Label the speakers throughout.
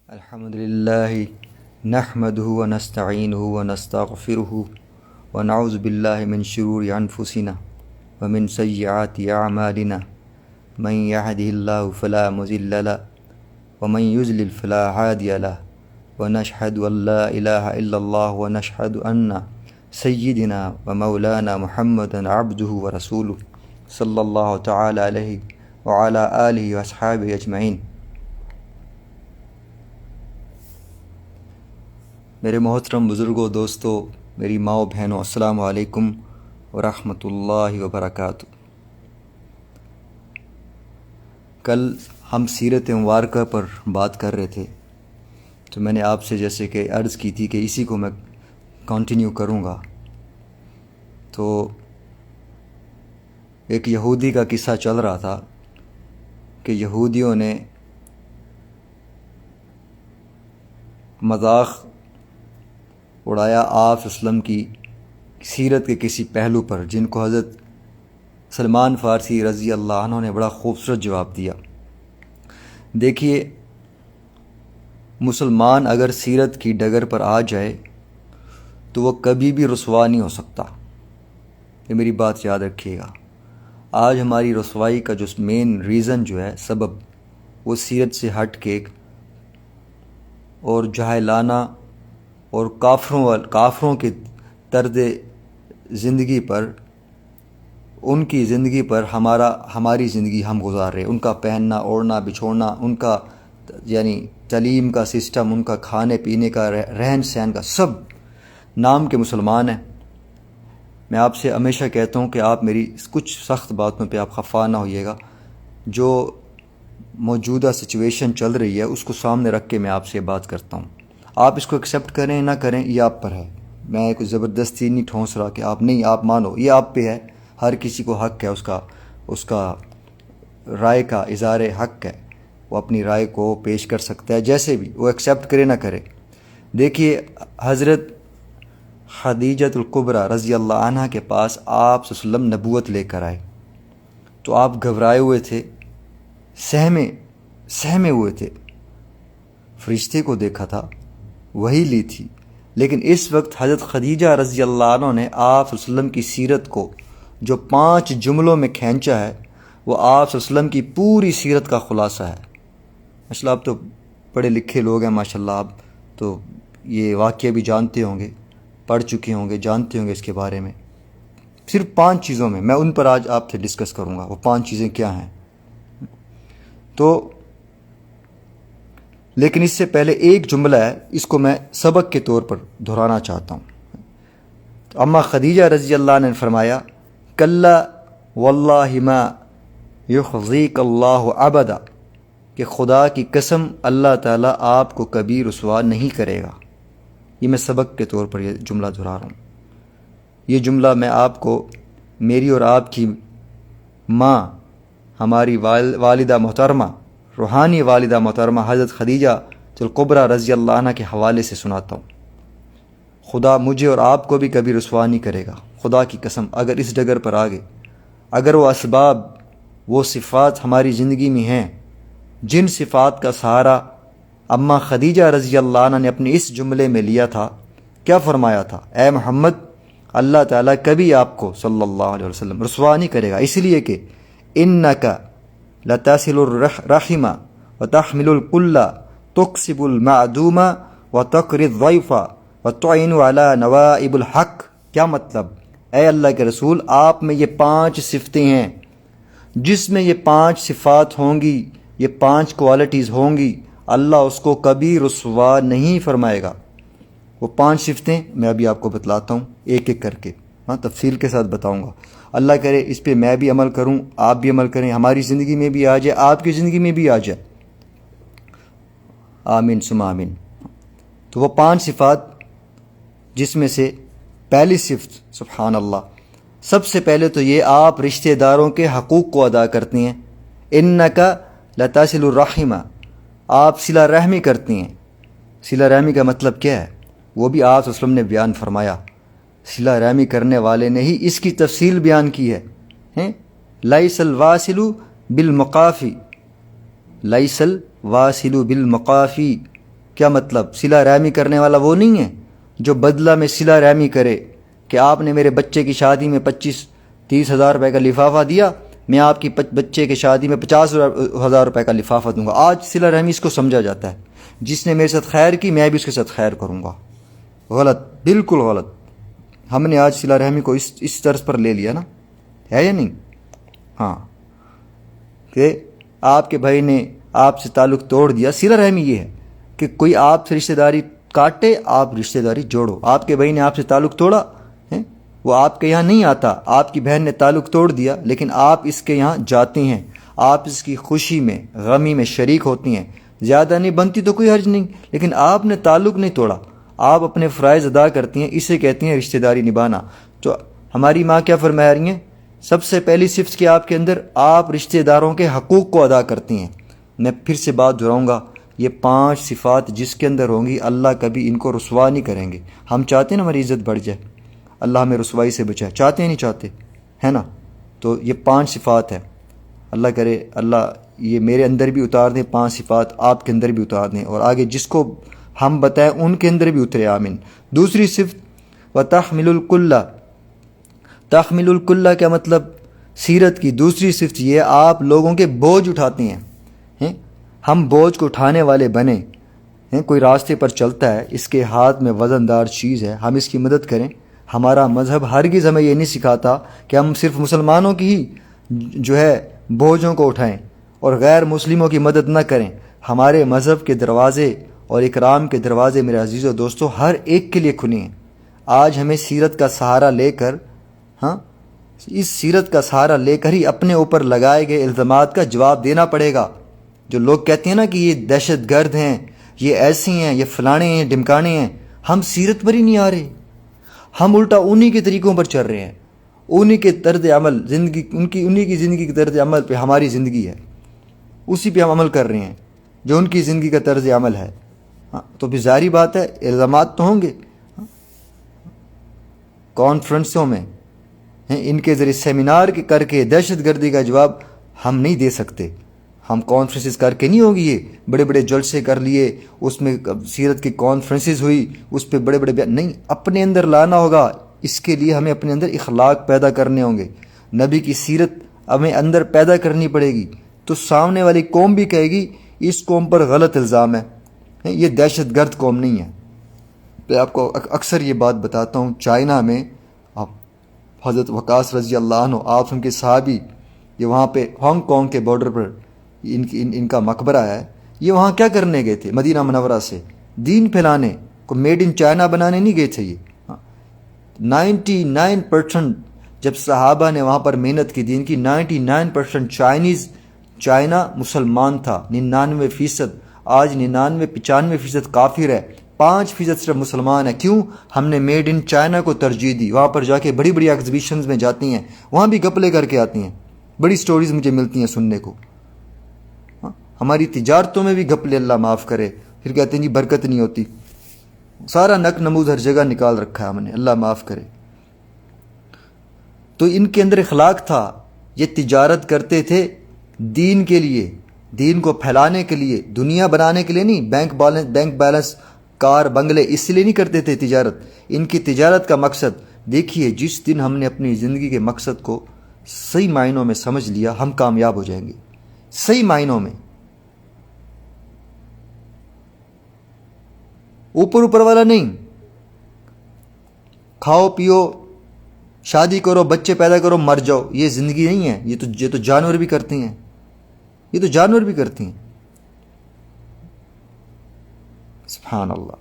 Speaker 1: الحمد للہ نحمدہ ونستعینہ ونستغفرہ ونعوذ باللہ من شرور انفسنا ومن سیئات اعمالنا من یہدہ اللہ فلا مضل له ومن یضلل فلا ہادی له ونشہد ان لا الہ الا اللہ ونشہد ان سیدنا ومولانا محمدا عبدہ ورسولہ صلی اللہ تعالی علیہ وعلی آلہ واصحابہ اجمعین۔ میرے محترم بزرگوں، دوستوں، میری ماؤں بہنوں، السلام علیکم ورحمۃ اللہ وبرکاتہ۔ کل ہم سیرت مبارکہ پر بات کر رہے تھے، تو میں نے آپ سے جیسے کہ عرض کی تھی کہ اسی کو میں کنٹینیو کروں گا۔ تو ایک یہودی کا قصہ چل رہا تھا کہ یہودیوں نے مذاق اڑایا آپ وسلم کی سیرت کے کسی پہلو پر، جن کو حضرت سلمان فارسی رضی اللہ عنہ نے بڑا خوبصورت جواب دیا۔ دیکھیے، مسلمان اگر سیرت کی ڈگر پر آ جائے تو وہ کبھی بھی رسوا نہیں ہو سکتا۔ یہ میری بات یاد رکھیے گا۔ آج ہماری رسوائی کا جو مین ریزن جو ہے، سبب، وہ سیرت سے ہٹ کے اور جاہلانہ اور کافروں کے طرز زندگی پر، ان کی زندگی پر ہماری زندگی ہم گزار رہے ہیں۔ ان کا پہننا، اوڑھنا، بچھوڑنا، ان کا یعنی تعلیم کا سسٹم، ان کا کھانے پینے کا، رہن سہن کا، سب نام کے مسلمان ہیں۔ میں آپ سے ہمیشہ کہتا ہوں کہ آپ میری کچھ سخت باتوں پہ آپ خفا نہ ہوئیے گا۔ جو موجودہ سچویشن چل رہی ہے اس کو سامنے رکھ کے میں آپ سے بات کرتا ہوں۔ آپ اس کو ایکسیپٹ کریں نہ کریں، یہ آپ پر ہے۔ میں کوئی زبردستی نہیں ٹھونس رہا کہ آپ نہیں، آپ مانو، یہ آپ پہ ہے۔ ہر کسی کو حق ہے، اس کا رائے کا اظہار حق ہے، وہ اپنی رائے کو پیش کر سکتا ہے جیسے بھی، وہ ایکسیپٹ کرے نہ کرے۔ دیکھیے، حضرت خدیجۃ الکبریٰ رضی اللہ عنہ کے پاس آپ صلی اللہ علیہ وسلم نبوت لے کر آئے تو آپ گھبرائے ہوئے تھے، سہمے ہوئے تھے۔ فرشتے کو دیکھا تھا، وحی لی تھی، لیکن اس وقت حضرت خدیجہ رضی اللہ عنہ نے آپ صلی اللہ علیہ وسلم کی سیرت کو جو 5 جملوں میں کھینچا ہے، وہ آپ صلی اللہ علیہ وسلم کی پوری سیرت کا خلاصہ ہے۔ ماشاء اللہ، آپ تو پڑھے لکھے لوگ ہیں، ماشاء اللہ، آپ تو یہ واقعہ بھی جانتے ہوں گے، پڑھ چکے ہوں گے، جانتے ہوں گے اس کے بارے میں۔ صرف 5 چیزوں میں ان پر آج آپ سے ڈسکس کروں گا۔ وہ 5 چیزیں کیا ہیں؟ تو لیکن اس سے پہلے ایک جملہ ہے، اس کو میں سبق کے طور پر دہرانا چاہتا ہوں۔ اما خدیجہ رضی اللہ عنہ نے فرمایا، کلا واللہ ما یخزیک اللہ ابدا، کہ خدا کی قسم اللہ تعالیٰ آپ کو کبھی رسوا نہیں کرے گا۔ یہ میں سبق کے طور پر یہ جملہ دہرا رہا ہوں۔ یہ جملہ میں آپ کو میری اور آپ کی ماں، ہماری والدہ محترمہ، روحانی والدہ محترمہ حضرت خدیجہ الکبریٰ رضی اللہ عنہ کے حوالے سے سناتا ہوں۔ خدا مجھے اور آپ کو بھی کبھی رسوا نہیں کرے گا، خدا کی قسم۔ اگر اس ڈگر پر آگے، اگر وہ اسباب، وہ صفات ہماری زندگی میں ہیں جن صفات کا سہارا اماں خدیجہ رضی اللہ عنہ نے اپنے اس جملے میں لیا تھا، کیا فرمایا تھا؟ اے محمد، اللہ تعالیٰ کبھی آپ کو صلی اللہ علیہ وسلم رسوا نہیں کرے گا، اس لیے کہ انک لتصل الرحم وتحمل الکل تکسب المعدوم وتقری الضیف وتعین علی نوائب الحق۔ کیا مطلب؟ اے اللہ کے رسول، آپ میں یہ 5 صفتیں ہیں، جس میں یہ 5 صفات ہوں گی، یہ 5 کوالٹیز ہوں گی، اللہ اس کو کبھی رسوا نہیں فرمائے گا۔ وہ 5 صفتیں میں ابھی آپ کو بتلاتا ہوں ایک ایک کر کے، تفصیل کے ساتھ بتاؤں گا۔ اللہ کرے اس پہ میں بھی عمل کروں، آپ بھی عمل کریں، ہماری زندگی میں بھی آ جائے، آپ کی زندگی میں بھی آ جائے، آمین ثم آمین۔ تو وہ 5 صفات، جس میں سے پہلی صفت، سبحان اللہ، سب سے پہلے تو یہ، آپ رشتہ داروں کے حقوق کو ادا کرتی ہیں۔ انک لتصل الرحم، آپ صلہ رحمی کرتی ہیں۔ صلہ رحمی کا مطلب کیا ہے؟ وہ بھی آپ صلی اللہ علیہ وسلم نے بیان فرمایا۔ صلہ رحمی کرنے والے نے ہی اس کی تفصیل بیان کی ہے۔ لیس الواصل بالمقافی، لیس الواصل بالمقافی، کیا مطلب؟ صلہ رحمی کرنے والا وہ نہیں ہے جو بدلہ میں صلہ رحمی کرے کہ آپ نے میرے بچے کی شادی میں 25-30 ہزار روپے کا لفافہ دیا، میں آپ کی بچے کی شادی میں 50,000 روپے کا لفافہ دوں گا۔ آج صلہ رحمی اس کو سمجھا جاتا ہے، جس نے میرے ساتھ خیر کی میں بھی اس کے ساتھ خیر کروں گا۔ غلط، بالکل غلط۔ ہم نے آج صلہ رحمی کو اس طرز پر لے لیا نا، ہے یا نہیں؟ ہاں، کہ آپ کے بھائی نے آپ سے تعلق توڑ دیا۔ صلہ رحمی یہ ہے کہ کوئی آپ سے رشتہ داری کاٹے، آپ رشتہ داری جوڑو۔ آپ کے بھائی نے آپ سے تعلق توڑا، وہ آپ کے یہاں نہیں آتا، آپ کی بہن نے تعلق توڑ دیا، لیکن آپ اس کے یہاں جاتے ہیں، آپ اس کی خوشی میں غمی میں شریک ہوتی ہیں، زیادہ نہیں بنتی تو کوئی حرج نہیں، لیکن آپ نے تعلق نہیں توڑا، آپ اپنے فرائض ادا کرتی ہیں، اسے کہتی ہیں رشتہ داری نبھانا۔ تو ہماری ماں کیا فرما رہی ہیں؟ سب سے پہلی صفت کیا آپ کے اندر؟ آپ رشتہ داروں کے حقوق کو ادا کرتی ہیں۔ میں پھر سے بات دہراؤں گا، یہ 5 صفات جس کے اندر ہوں گی اللہ کبھی ان کو رسوا نہیں کریں گے۔ ہم چاہتے ہیں نا ہماری عزت بڑھ جائے، اللہ ہمیں رسوائی سے بچائے، چاہتے ہیں نہیں چاہتے، ہے نا؟ تو یہ 5 صفات ہیں، اللہ کرے اللہ یہ میرے اندر بھی اتار دیں، 5 صفات آپ کے اندر بھی اتار دیں، اور آگے جس کو ہم بتائیں ان کے اندر بھی اترے، آمین۔ دوسری صفت وَتَحْمِلُ الْكُلَّ۔ تحمل الکلہ کیا مطلب؟ سیرت کی دوسری صفت یہ آپ لوگوں کے بوجھ اٹھاتے ہیں۔ ہم بوجھ کو اٹھانے والے بنیں۔ کوئی راستے پر چلتا ہے، اس کے ہاتھ میں وزن دار چیز ہے، ہم اس کی مدد کریں۔ ہمارا مذہب ہرگز ہمیں یہ نہیں سکھاتا کہ ہم صرف مسلمانوں کی ہی جو ہے بوجھوں کو اٹھائیں اور غیر مسلموں کی مدد نہ کریں۔ ہمارے مذہب کے دروازے اور اکرام کے دروازے میرے عزیزو دوستو ہر ایک کے لیے کھلے ہیں۔ آج ہمیں سیرت کا سہارا لے کر اس سیرت کا سہارا لے کر ہی اپنے اوپر لگائے گئے الزامات کا جواب دینا پڑے گا۔ جو لوگ کہتے ہیں نا کہ یہ دہشت گرد ہیں، یہ ایسی ہیں، یہ فلانے ہیں، ڈمکانے ہیں، ہم سیرت پر ہی نہیں آ رہے، ہم الٹا انہی کے طریقوں پر چل رہے ہیں، انہی کے طرز عمل زندگی، انہی کی زندگی کے طرز عمل پہ ہماری زندگی ہے، اسی پہ ہم عمل کر رہے ہیں جو ان کی زندگی کا طرز عمل ہے۔ تو بھی ظاہری بات ہے الزامات تو ہوں گے، کانفرنسوں میں ان کے ذریعے سیمینار کر کے دہشت گردی کا جواب ہم نہیں دے سکتے۔ ہم کانفرنسز کر کے نہیں ہوگی، یہ بڑے بڑے جلسے کر لیے، اس میں سیرت کی کانفرنسز ہوئی، اس پہ بڑے بڑے بیان نہیں، اپنے اندر لانا ہوگا۔ اس کے لیے ہمیں اپنے اندر اخلاق پیدا کرنے ہوں گے، نبی کی سیرت ہمیں اندر پیدا کرنی پڑے گی، تو سامنے والی قوم بھی کہے گی اس قوم پر غلط الزام ہے، یہ دہشت گرد قوم نہیں ہے۔ میں آپ کو اکثر یہ بات بتاتا ہوں، چائنا میں حضرت وقاص رضی اللہ عنہ آپ ان کے صحابی، یہ وہاں پہ ہانگ کانگ کے بارڈر پر ان کا مقبرہ ہے، یہ وہاں کیا کرنے گئے تھے؟ مدینہ منورہ سے دین پھیلانے کو، میڈ ان چائنا بنانے نہیں گئے تھے۔ یہ 99% جب صحابہ نے وہاں پر محنت کی دین کی، 99% چائنا مسلمان تھا، 99%۔ آج 95% کافر ہے، 5% صرف مسلمان ہے۔ کیوں؟ ہم نے میڈ ان چائنا کو ترجیح دی۔ وہاں پر جا کے بڑی بڑی ایگزیبیشنز میں جاتی ہیں، وہاں بھی گپلے کر کے آتی ہیں، بڑی سٹوریز مجھے ملتی ہیں سننے کو۔ ہماری تجارتوں میں بھی گپلے، اللہ معاف کرے، پھر کہتے ہیں جی برکت نہیں ہوتی، سارا نک نمود ہر جگہ نکال رکھا ہے ہم نے، اللہ معاف کرے۔ تو ان کے اندر اخلاق تھا، یہ تجارت کرتے تھے دین کے لیے، دین کو پھیلانے کے لیے، دنیا بنانے کے لیے نہیں، بینک بیلنس، کار بنگلے، اس لیے نہیں کرتے تھے تجارت۔ ان کی تجارت کا مقصد دیکھیے، جس دن ہم نے اپنی زندگی کے مقصد کو صحیح معنوں میں سمجھ لیا، ہم کامیاب ہو جائیں گے، صحیح معنوں میں۔ اوپر والا نہیں، کھاؤ پیو، شادی کرو، بچے پیدا کرو، مر جاؤ، یہ زندگی نہیں ہے۔ یہ تو جانور بھی کرتے ہیں، یہ تو جانور بھی کرتے ہیں۔ سبحان اللہ،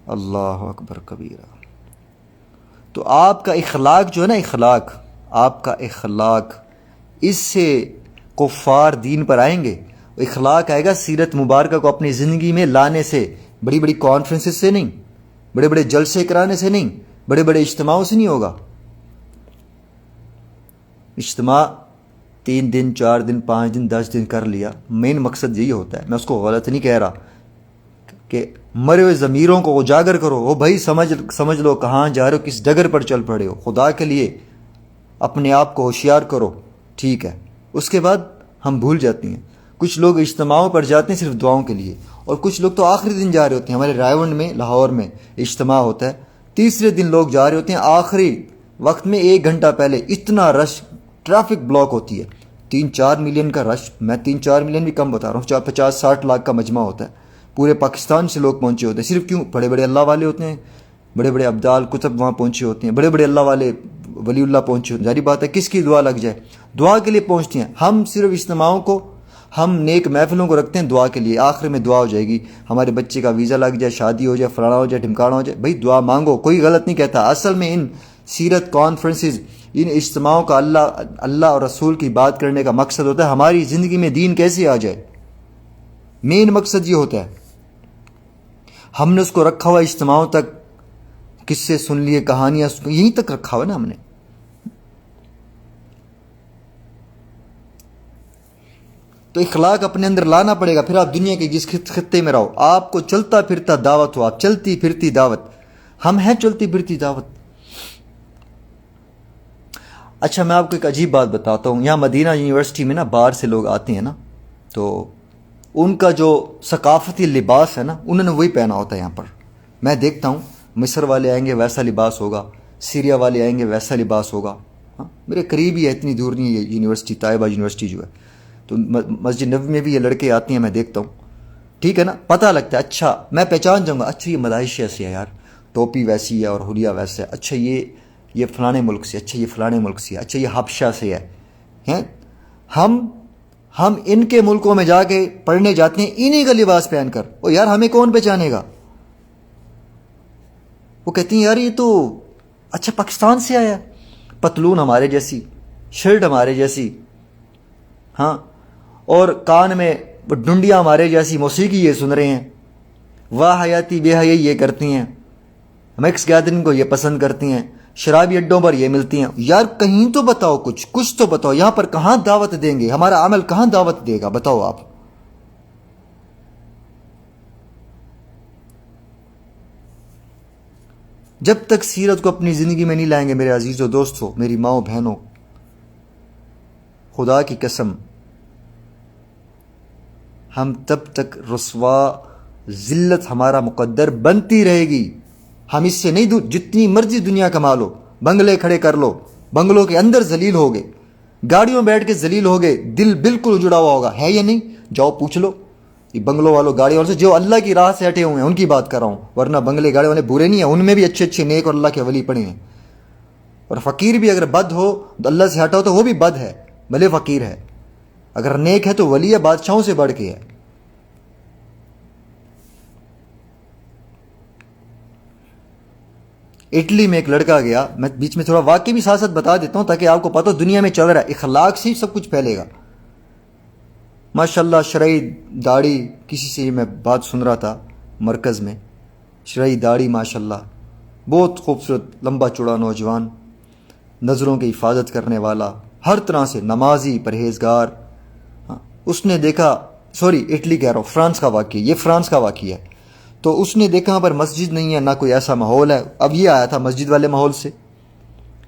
Speaker 1: اللہ اکبر کبیرہ۔ تو آپ کا اخلاق جو ہے نا، اخلاق، آپ کا اخلاق، اس سے کفار دین پر آئیں گے۔ اخلاق آئے گا سیرت مبارکہ کو اپنی زندگی میں لانے سے، بڑی بڑی کانفرنسز سے نہیں، بڑے بڑے جلسے کرانے سے نہیں، بڑے بڑے اجتماعوں سے نہیں ہوگا۔ اجتماع 3 دن 4 دن 5 دن 10 دن کر لیا، مین مقصد یہی ہوتا ہے۔ میں اس کو غلط نہیں کہہ رہا کہ مرے ہوئے ضمیروں کو اجاگر کرو، وہ بھائی سمجھ لو کہاں جا رہے ہو، کس ڈگر پر چل پڑے ہو، خدا کے لیے اپنے آپ کو ہوشیار کرو، ٹھیک ہے۔ اس کے بعد ہم بھول جاتے ہیں. کچھ لوگ اجتماعوں پر جاتے ہیں صرف دعاؤں کے لیے، اور کچھ لوگ تو آخری دن جا رہے ہوتے ہیں. ہمارے رائے میں لاہور میں اجتماع ہوتا ہے، تیسرے دن لوگ جا رہے ہوتے ہیں، آخری وقت میں 1 گھنٹہ پہلے اتنا رش، ٹریفک بلاک ہوتی ہے. 3-4 ملین کا رش، میں 3-4 ملین بھی کم بتا رہا ہوں، 50-60 لاکھ کا مجمع ہوتا ہے. پورے پاکستان سے لوگ پہنچے ہوتے ہیں. صرف کیوں؟ بڑے بڑے اللہ والے ہوتے ہیں، بڑے بڑے ابدال کتب وہاں پہنچے ہوتے ہیں، بڑے بڑے اللہ والے ولی اللہ پہنچے ہوتے ہیں. ظاہری بات ہے کس کی دعا لگ جائے، دعا کے لیے پہنچتے ہیں. ہم صرف اجتماعوں کو، ہم نیک محفلوں کو رکھتے ہیں دعا کے لیے، آخر میں دعا ہو جائے گی، ہمارے بچے کا ویزا لگ جائے، شادی ہو جائے، فلانا ہو جائے، ڈھمکانا ہو جائے. بھائی دعا مانگو، کوئی غلط نہیں کہتا. اصل میں ان سیرت کانفرنسز، ان اجتماعوں کا اللہ اور رسول کی بات کرنے کا مقصد ہوتا ہے ہماری زندگی میں دین کیسے آ جائے. مین مقصد یہ ہوتا ہے. ہم نے اس کو رکھا ہوا اجتماعوں تک، قصے سن لیے، کہانیاں یہیں تک رکھا ہوا نا ہم نے. تو اخلاق اپنے اندر لانا پڑے گا. پھر آپ دنیا کے جس خطے میں رہو، آپ کو چلتا پھرتا دعوت ہو، آپ چلتی پھرتی دعوت. ہم ہیں چلتی پھرتی دعوت. اچھا میں آپ کو ایک عجیب بات بتاتا ہوں. یہاں مدینہ یونیورسٹی میں نا باہر سے لوگ آتے ہیں نا، تو ان کا جو ثقافتی لباس ہے نا، انہوں نے وہی پہنا ہوتا ہے یہاں پر. میں دیکھتا ہوں مصر والے آئیں گے ویسا لباس ہوگا، سیریا والے آئیں گے ویسا لباس ہوگا. ہاں میرے قریب ہی ہے، اتنی دور نہیں ہے یہ یونیورسٹی، طیبہ یونیورسٹی جو ہے. تو مسجد نبوی میں بھی یہ لڑکے آتے ہیں، میں دیکھتا ہوں. ٹھیک ہے نا، پتہ لگتا ہے. اچھا میں پہچان جاؤں گا، اچھا یہ ملائیشیا سے ہے یار، ٹوپی ویسی ہے اور حلیہ ویسا ہے. اچھا یہ فلانے ملک سے، اچھا یہ فلانے ملک سے ہے، اچھا یہ حبشہ سے ہے. ہیں ہم ان کے ملکوں میں جا کے پڑھنے جاتے ہیں انہی کا لباس پہن کر. او یار ہمیں کون پہچانے گا؟ وہ کہتی ہیں یار یہ تو اچھا پاکستان سے آیا، پتلون ہمارے جیسی، شرٹ ہمارے جیسی، ہاں، اور کان میں ڈنڈیاں ہمارے جیسی، موسیقی یہ سن رہے ہیں، واہ حیاتی بے حیائی یہ کرتی ہیں، میکس گیدرنگ کو یہ پسند کرتی ہیں، شرابی اڈوں پر یہ ملتی ہیں. یار کہیں تو بتاؤ، کچھ تو بتاؤ. یہاں پر کہاں دعوت دیں گے؟ ہمارا عمل کہاں دعوت دے گا؟ بتاؤ آپ. جب تک سیرت کو اپنی زندگی میں نہیں لائیں گے میرے عزیزوں، دوستوں، میری ماؤں بہنوں، خدا کی قسم ہم تب تک رسوا، ذلت ہمارا مقدر بنتی رہے گی. ہم اس سے نہیں دور. جتنی مرضی دنیا کما لو، بنگلے کھڑے کر لو، بنگلوں کے اندر ذلیل ہوگے، گاڑیوں میں بیٹھ کے ذلیل ہوگے، دل بالکل اجڑا ہوا ہوگا. ہے یا نہیں؟ جاؤ پوچھ لو یہ بنگلوں والوں، گاڑیوں والوں سے جو اللہ کی راہ سے ہٹے ہوئے ہیں ان کی بات کر رہا ہوں. ورنہ بنگلے گاڑی والے برے نہیں ہیں، ان میں بھی اچھے اچھے نیک اور اللہ کے ولی پڑے ہیں. اور فقیر بھی اگر بد ہو تو اللہ سے ہٹا ہو تو وہ بھی بد ہے، بھلے فقیر ہے. اگر نیک ہے تو ولی ہے، بادشاہوں سے بڑھ کے ہے. اٹلی میں ایک لڑکا گیا، میں بیچ میں تھوڑا واقعی بھی ساتھ ساتھ بتا دیتا ہوں تاکہ آپ کو پتہ ہو دنیا میں چل رہا ہے، اخلاق سے سب کچھ پھیلے گا. ماشاءاللہ شرعی داڑھی، کسی سے میں بات سن رہا تھا مرکز میں، شرعی داڑھی ماشاءاللہ، بہت خوبصورت لمبا چوڑا نوجوان، نظروں کی حفاظت کرنے والا، ہر طرح سے نمازی، پرہیزگار. اس نے دیکھا، سوری اٹلی کہہ رہا ہوں، فرانس کا واقعہ، یہ فرانس کا واقعہ ہے. تو اس نے دیکھا وہاں پر مسجد نہیں ہے، نہ کوئی ایسا ماحول ہے. اب یہ آیا تھا مسجد والے ماحول سے.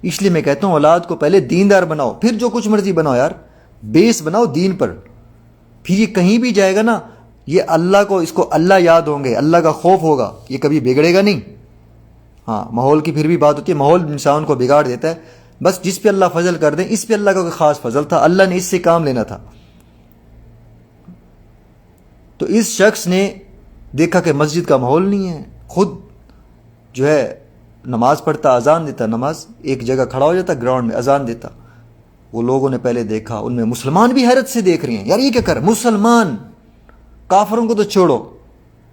Speaker 1: اس لیے میں کہتا ہوں اولاد کو پہلے دیندار بناؤ، پھر جو کچھ مرضی بناؤ یار، بیس بناؤ دین پر. پھر یہ کہیں بھی جائے گا نا، یہ اللہ کو، اس کو اللہ یاد ہوں گے، اللہ کا خوف ہوگا، یہ کبھی بگڑے گا نہیں. ہاں ماحول کی پھر بھی بات ہوتی ہے، ماحول انسان کو بگاڑ دیتا ہے. بس جس پہ اللہ فضل کر دیں، اس پہ اللہ کا کوئی خاص فضل تھا، اللہ نے اس سے کام لینا تھا. تو اس شخص نے دیکھا کہ مسجد کا ماحول نہیں ہے، خود جو ہے نماز پڑھتا، اذان دیتا، نماز ایک جگہ کھڑا ہو جاتا گراؤنڈ میں، اذان دیتا. وہ لوگوں نے پہلے دیکھا، ان میں مسلمان بھی حیرت سے دیکھ رہے ہیں، یار یہ کیا کر، مسلمان، کافروں کو تو چھوڑو.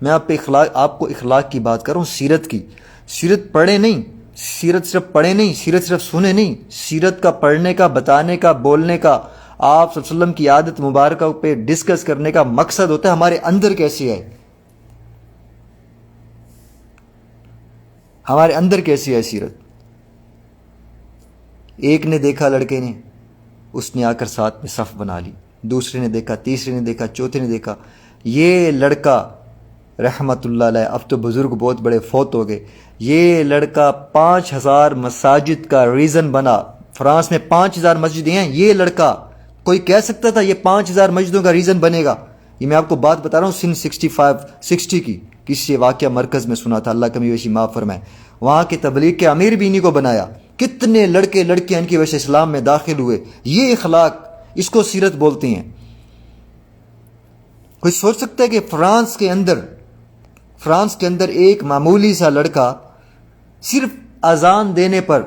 Speaker 1: میں آپ کو اخلاق کی بات کروں، سیرت کی. سیرت پڑھے نہیں، سیرت صرف پڑھے نہیں، سیرت صرف سنے نہیں، سیرت کا پڑھنے کا، بتانے کا، بولنے کا، آپ صلی اللہ علیہ وسلم کی عادت مبارکہ پہ ڈسکس کرنے کا مقصد ہوتا ہے ہمارے اندر کیسی ہے، ہمارے اندر کیسی ہے سیرت. ایک نے دیکھا لڑکے نے، اس نے آ کر ساتھ میں صف بنا لی. دوسرے نے دیکھا، تیسرے نے دیکھا، چوتھے نے دیکھا. یہ لڑکا رحمت اللہ علیہ، اب تو بزرگ بہت بڑے فوت ہو گئے، یہ لڑکا 5000 مساجد کا ریزن بنا. فرانس میں 5000 مسجدیں ہیں، یہ لڑکا کوئی کہہ سکتا تھا یہ 5000 مسجدوں کا ریزن بنے گا؟ یہ میں آپ کو بات بتا رہا ہوں سن 60 کی، کسی واقعہ مرکز میں سنا تھا، اللہ کمی ویشی معاف فرمائے، وہاں کے تبلیغ کے امیر بھی انہی کو بنایا، کتنے لڑکے لڑکیاں ان کی وجہ سے اسلام میں داخل ہوئے۔ یہ اخلاق، اس کو سیرت بولتے ہیں۔ کوئی سوچ سکتا ہے کہ فرانس کے اندر ایک معمولی سا لڑکا صرف اذان دینے پر،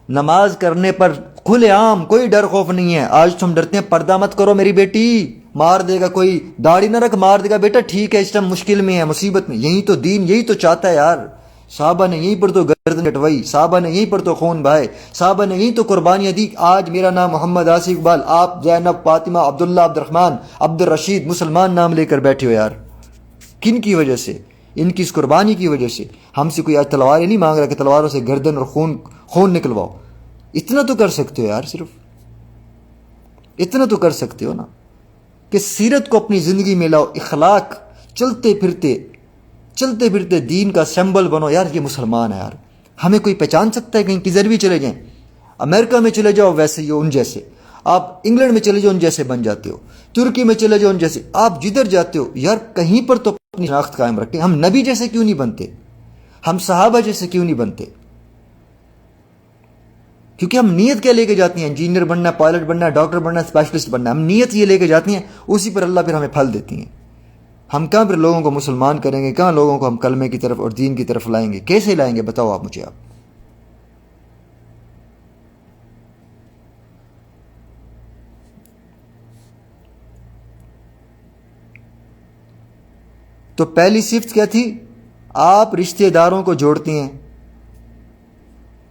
Speaker 1: نماز کرنے پر کھلے عام، کوئی ڈر خوف نہیں ہے۔ آج تو ہم ڈرتے ہیں پردہ مت کرو میری بیٹی، مار دے گا کوئی، داڑھی نہ رکھ مار دے گا، بیٹا ٹھیک ہے اس ٹائم مشکل میں ہے، مصیبت میں۔ یہی تو دین، یہی تو چاہتا ہے یار۔ صحابہ نے یہیں پر تو گردن کٹوائی، صحابہ نے یہیں پر تو خون بہائے، صحابہ نے یہیں تو قربانیاں دی۔ آج میرا نام محمد آصف اقبال، آپ زینب، فاطمہ، عبداللہ، عبد الرحمن، عبد الرشید مسلمان نام لے کر بیٹھے ہو یار۔ کن کی وجہ سے؟ ان کی اس قربانی کی وجہ سے۔ ہم سے کوئی آج تلواریں نہیں مانگ رہا کہ تلواروں سے گردن اور خون نکلواؤ۔ اتنا تو کر سکتے ہو یار، صرف اتنا تو کر سکتے ہو نا کہ سیرت کو اپنی زندگی میں لاؤ، اخلاق، چلتے پھرتے دین کا سمبل بنو یار۔ یہ مسلمان ہے یار، ہمیں کوئی پہچان سکتا ہے؟ کہیں کدھر بھی چلے جائیں، امریکہ میں چلے جاؤ ویسے ہی ہو ان جیسے، آپ انگلینڈ میں چلے جاؤ ان جیسے بن جاتے ہو، ترکی میں چلے جاؤ ان جیسے، آپ جدھر جاتے ہو یار کہیں پر تو اپنی شناخت قائم رکھیں۔ ہم نبی جیسے کیوں نہیں بنتے؟ ہم صحابہ جیسے کیوں نہیں بنتے؟ کیونکہ ہم نیت کیا لے کے جاتی ہیں؟ انجینئر بننا ہے، پائلٹ بننا ہے، ڈاکٹر بننا ہے، اسپیشلسٹ بننا ہے۔ ہم نیت یہ لے کے جاتی ہیں، اسی پر اللہ پھر ہمیں پھل دیتی ہیں۔ ہم کہاں پھر لوگوں کو مسلمان کریں گے؟ کہاں لوگوں کو ہم کلمے کی طرف اور دین کی طرف لائیں گے؟ کیسے لائیں گے بتاؤ آپ مجھے۔ آپ تو پہلی صفت کیا تھی؟ آپ رشتہ داروں کو جوڑتی ہیں،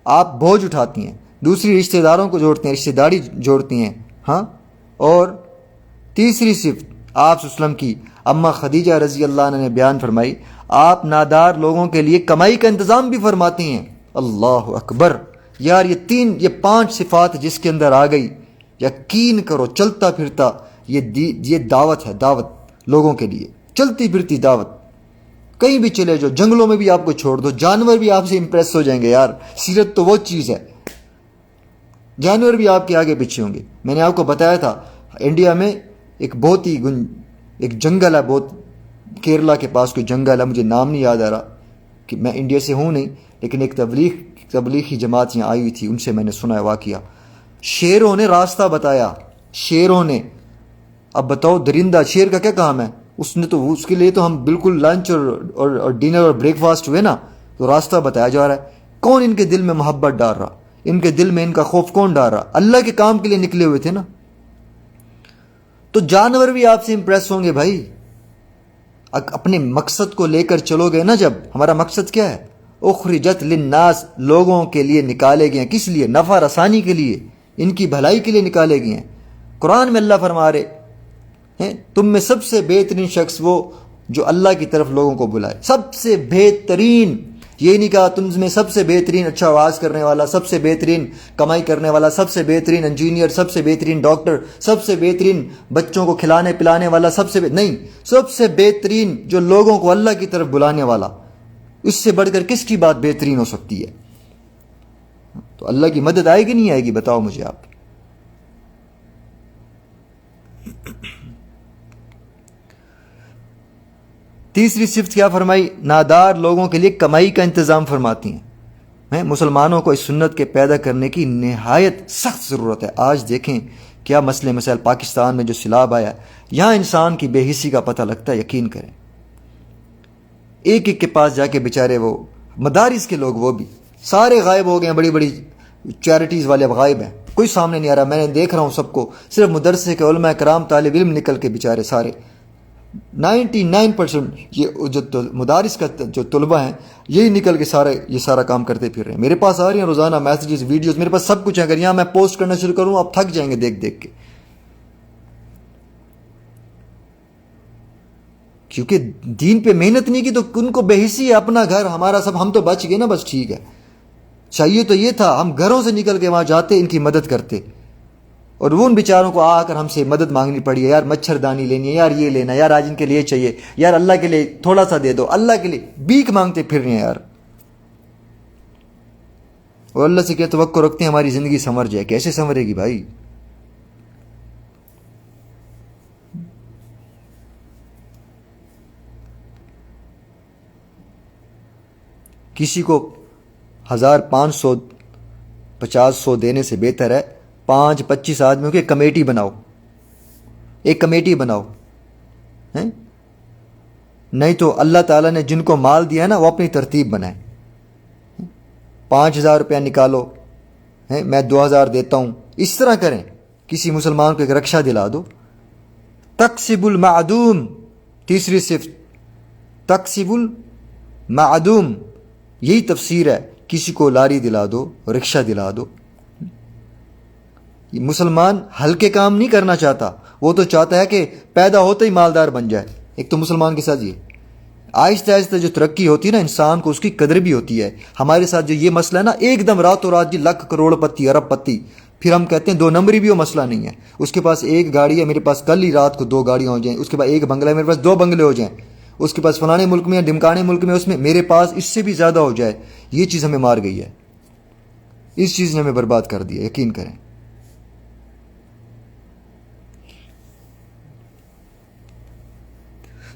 Speaker 1: آپ بوجھ اٹھاتی ہیں۔ دوسری رشتہ داروں کو جوڑتے ہیں، رشتہ داری جوڑتی ہیں، ہاں۔ اور تیسری صفت آپ صلی اللہ علیہ وسلم کی اماں خدیجہ رضی اللہ عنہ نے بیان فرمائی، آپ نادار لوگوں کے لیے کمائی کا انتظام بھی فرماتی ہیں۔ اللہ اکبر یار، یہ 5 صفات جس کے اندر آ گئی، یقین کرو چلتا پھرتا یہ دعوت ہے، دعوت لوگوں کے لیے، چلتی پھرتی دعوت۔ کہیں بھی چلے جاؤ، جنگلوں میں بھی آپ کو چھوڑ دو، جانور بھی آپ سے امپریس ہو جائیں گے یار۔ سیرت تو وہ چیز ہے، جانور بھی آپ کے آگے پیچھے ہوں گے۔ میں نے آپ کو بتایا تھا انڈیا میں ایک جنگل ہے، بہت کیرلا کے پاس کوئی جنگل ہے، مجھے نام نہیں یاد آ رہا، کہ میں انڈیا سے ہوں نہیں، لیکن ایک تبلیغی جماعت یہاں آئی ہوئی تھی، ان سے میں نے سنا ہے واقعہ۔ شیروں نے راستہ بتایا، شیروں نے۔ اب بتاؤ درندہ، شیر کا کیا کام ہے؟ اس کے لیے تو ہم بالکل لنچ اور ڈنر اور بریک فاسٹ ہوئے نا، تو راستہ بتایا جا رہا ہے۔ کون ان کے دل میں محبت ڈال رہا؟ ان کے دل میں ان کا خوف کون ڈال رہا؟ اللہ کے کام کے لیے نکلے ہوئے تھے نا۔ تو جانور بھی آپ سے امپریس ہوں گے بھائی، اپنے مقصد کو لے کر چلو گے نا۔ جب ہمارا مقصد کیا ہے؟ اخرجت للناس، لوگوں کے لیے نکالے گئے ہیں۔ کس لیے؟ نفع رسانی کے لیے، ان کی بھلائی کے لیے نکالے گئے ہیں۔ قرآن میں اللہ فرما رہے ہیں تم میں سب سے بہترین شخص وہ جو اللہ کی طرف لوگوں کو بلائے۔ سب سے بہترین، یہ نہیں کہا تم میں سب سے بہترین اچھا آواز کرنے والا، سب سے بہترین کمائی کرنے والا، سب سے بہترین انجینئر، سب سے بہترین ڈاکٹر، سب سے بہترین بچوں کو کھلانے پلانے والا، نہیں، سب سے بہترین جو لوگوں کو اللہ کی طرف بلانے والا۔ اس سے بڑھ کر کس کی بات بہترین ہو سکتی ہے؟ تو اللہ کی مدد آئے گی نہیں آئے گی بتاؤ مجھے آپ۔ تیسری صفت کیا فرمائی؟ نادار لوگوں کے لیے کمائی کا انتظام فرماتی ہیں۔ مسلمانوں کو اس سنت کے پیدا کرنے کی نہایت سخت ضرورت ہے۔ آج دیکھیں کیا مسائل پاکستان میں جو سیلاب آیا ہے، یہاں انسان کی بے حسی کا پتہ لگتا ہے، یقین کریں۔ ایک کے پاس جا کے بیچارے وہ مدارس کے لوگ، وہ بھی سارے غائب ہو گئے ہیں، بڑی بڑی چیریٹیز والے اب غائب ہیں، کوئی سامنے نہیں آ رہا۔ میں نے دیکھ رہا ہوں سب کو، صرف مدرسے کے علماء کرام طالب علم نکل کے بیچارے سارے 99% یہ جو مدارس کا جو طلبہ ہیں یہی نکل کے یہ سارا کام کرتے پھر رہے ہیں۔ میرے پاس آ رہی ہیں روزانہ میسیجز، ویڈیوز، میرے پاس سب کچھ ہے۔ اگر یہاں میں پوسٹ کرنا شروع کروں آپ تھک جائیں گے دیکھ دیکھ کے، کیونکہ دین پہ محنت نہیں کی تو ان کو بے حسی ہے۔ اپنا گھر ہمارا سب، ہم تو بچ گئے نا، بس ٹھیک ہے۔ چاہیے تو یہ تھا ہم گھروں سے نکل کے وہاں جاتے، ان کی مدد کرتے، اور وہ ان بیچاروں کو آ کر ہم سے مدد مانگنی پڑی ہے، یار مچھردانی لینی ہے، یار یہ لینا ہے، یار آج ان کے لیے چاہیے، یار اللہ کے لیے تھوڑا سا دے دو، اللہ کے لیے بھیک مانگتے پھر رہے ہیں یار۔ اور اللہ سے کیا توقع رکھتے ہیں ہماری زندگی سنور جائے؟ کیسے سنورے گی بھائی؟ کسی کو 1500 50 دینے سے بہتر ہے 5-25 آدمیوں کی ایک کمیٹی بناؤ، ایک کمیٹی بناؤ، ہیں؟ نہیں تو اللہ تعالیٰ نے جن کو مال دیا ہے نا وہ اپنی ترتیب بنائے. 5000 روپیہ نکالو، میں 2000 دیتا ہوں، اس طرح کریں. کسی مسلمان کو ایک رکشہ دلا دو. تقسب المعدوم، تیسری صفت تقسب المعدوم، یہی تفسیر ہے. کسی کو لاری دلا دو، رکشہ دلا دو. مسلمان ہلکے کام نہیں کرنا چاہتا، وہ تو چاہتا ہے کہ پیدا ہوتے ہی مالدار بن جائے. ایک تو مسلمان کے ساتھ یہ آہستہ آہستہ جو ترقی ہوتی ہے نا انسان کو اس کی قدر بھی ہوتی ہے. ہمارے ساتھ جو یہ مسئلہ ہے نا ایک دم راتوں رات جی لاکھ کروڑ پتی ارب پتی، پھر ہم کہتے ہیں 2 نمبری بھی وہ مسئلہ نہیں ہے. اس کے پاس ایک گاڑی ہے، میرے پاس کل ہی رات کو 2 گاڑیاں ہو جائیں. اس کے بعد ایک بنگلہ ہے، میرے پاس 2 بنگلے ہو جائیں. اس کے پاس فلانے ملک میں ڈمکانے ملک میں اس میں میرے پاس اس سے بھی زیادہ ہو جائے. یہ چیز ہمیں مار گئی ہے، اس چیز نے ہمیں برباد کر دیا، یقین کریں.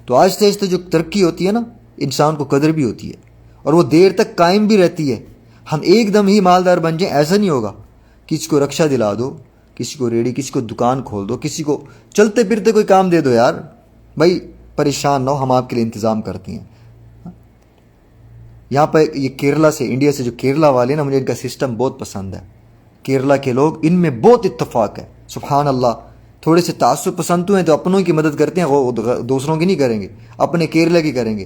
Speaker 1: تو آہستہ آہستہ جو ترقی ہوتی ہے نا انسان کو قدر بھی ہوتی ہے اور وہ دیر تک قائم بھی رہتی ہے. ہم ایک دم ہی مالدار بن جائیں ایسا نہیں ہوگا. کسی کو رکشہ دلا دو، کسی کو ریڑھی، کسی کو دکان کھول دو، کسی کو چلتے پھرتے کوئی کام دے دو. یار بھائی پریشان نہ ہو، ہم آپ کے لیے انتظام کرتے ہیں. یہاں پہ یہ کیرلا سے، انڈیا سے جو کیرلا والے نا، مجھے ان کا سسٹم بہت پسند ہے. کیرلا کے لوگ ان میں بہت اتفاق ہے، سبحان اللہ. تھوڑے سے تعصب پسند تو ہیں تو اپنوں کی مدد کرتے ہیں، وہ دوسروں کی نہیں کریں گے، اپنے کیرلا کی کریں گے.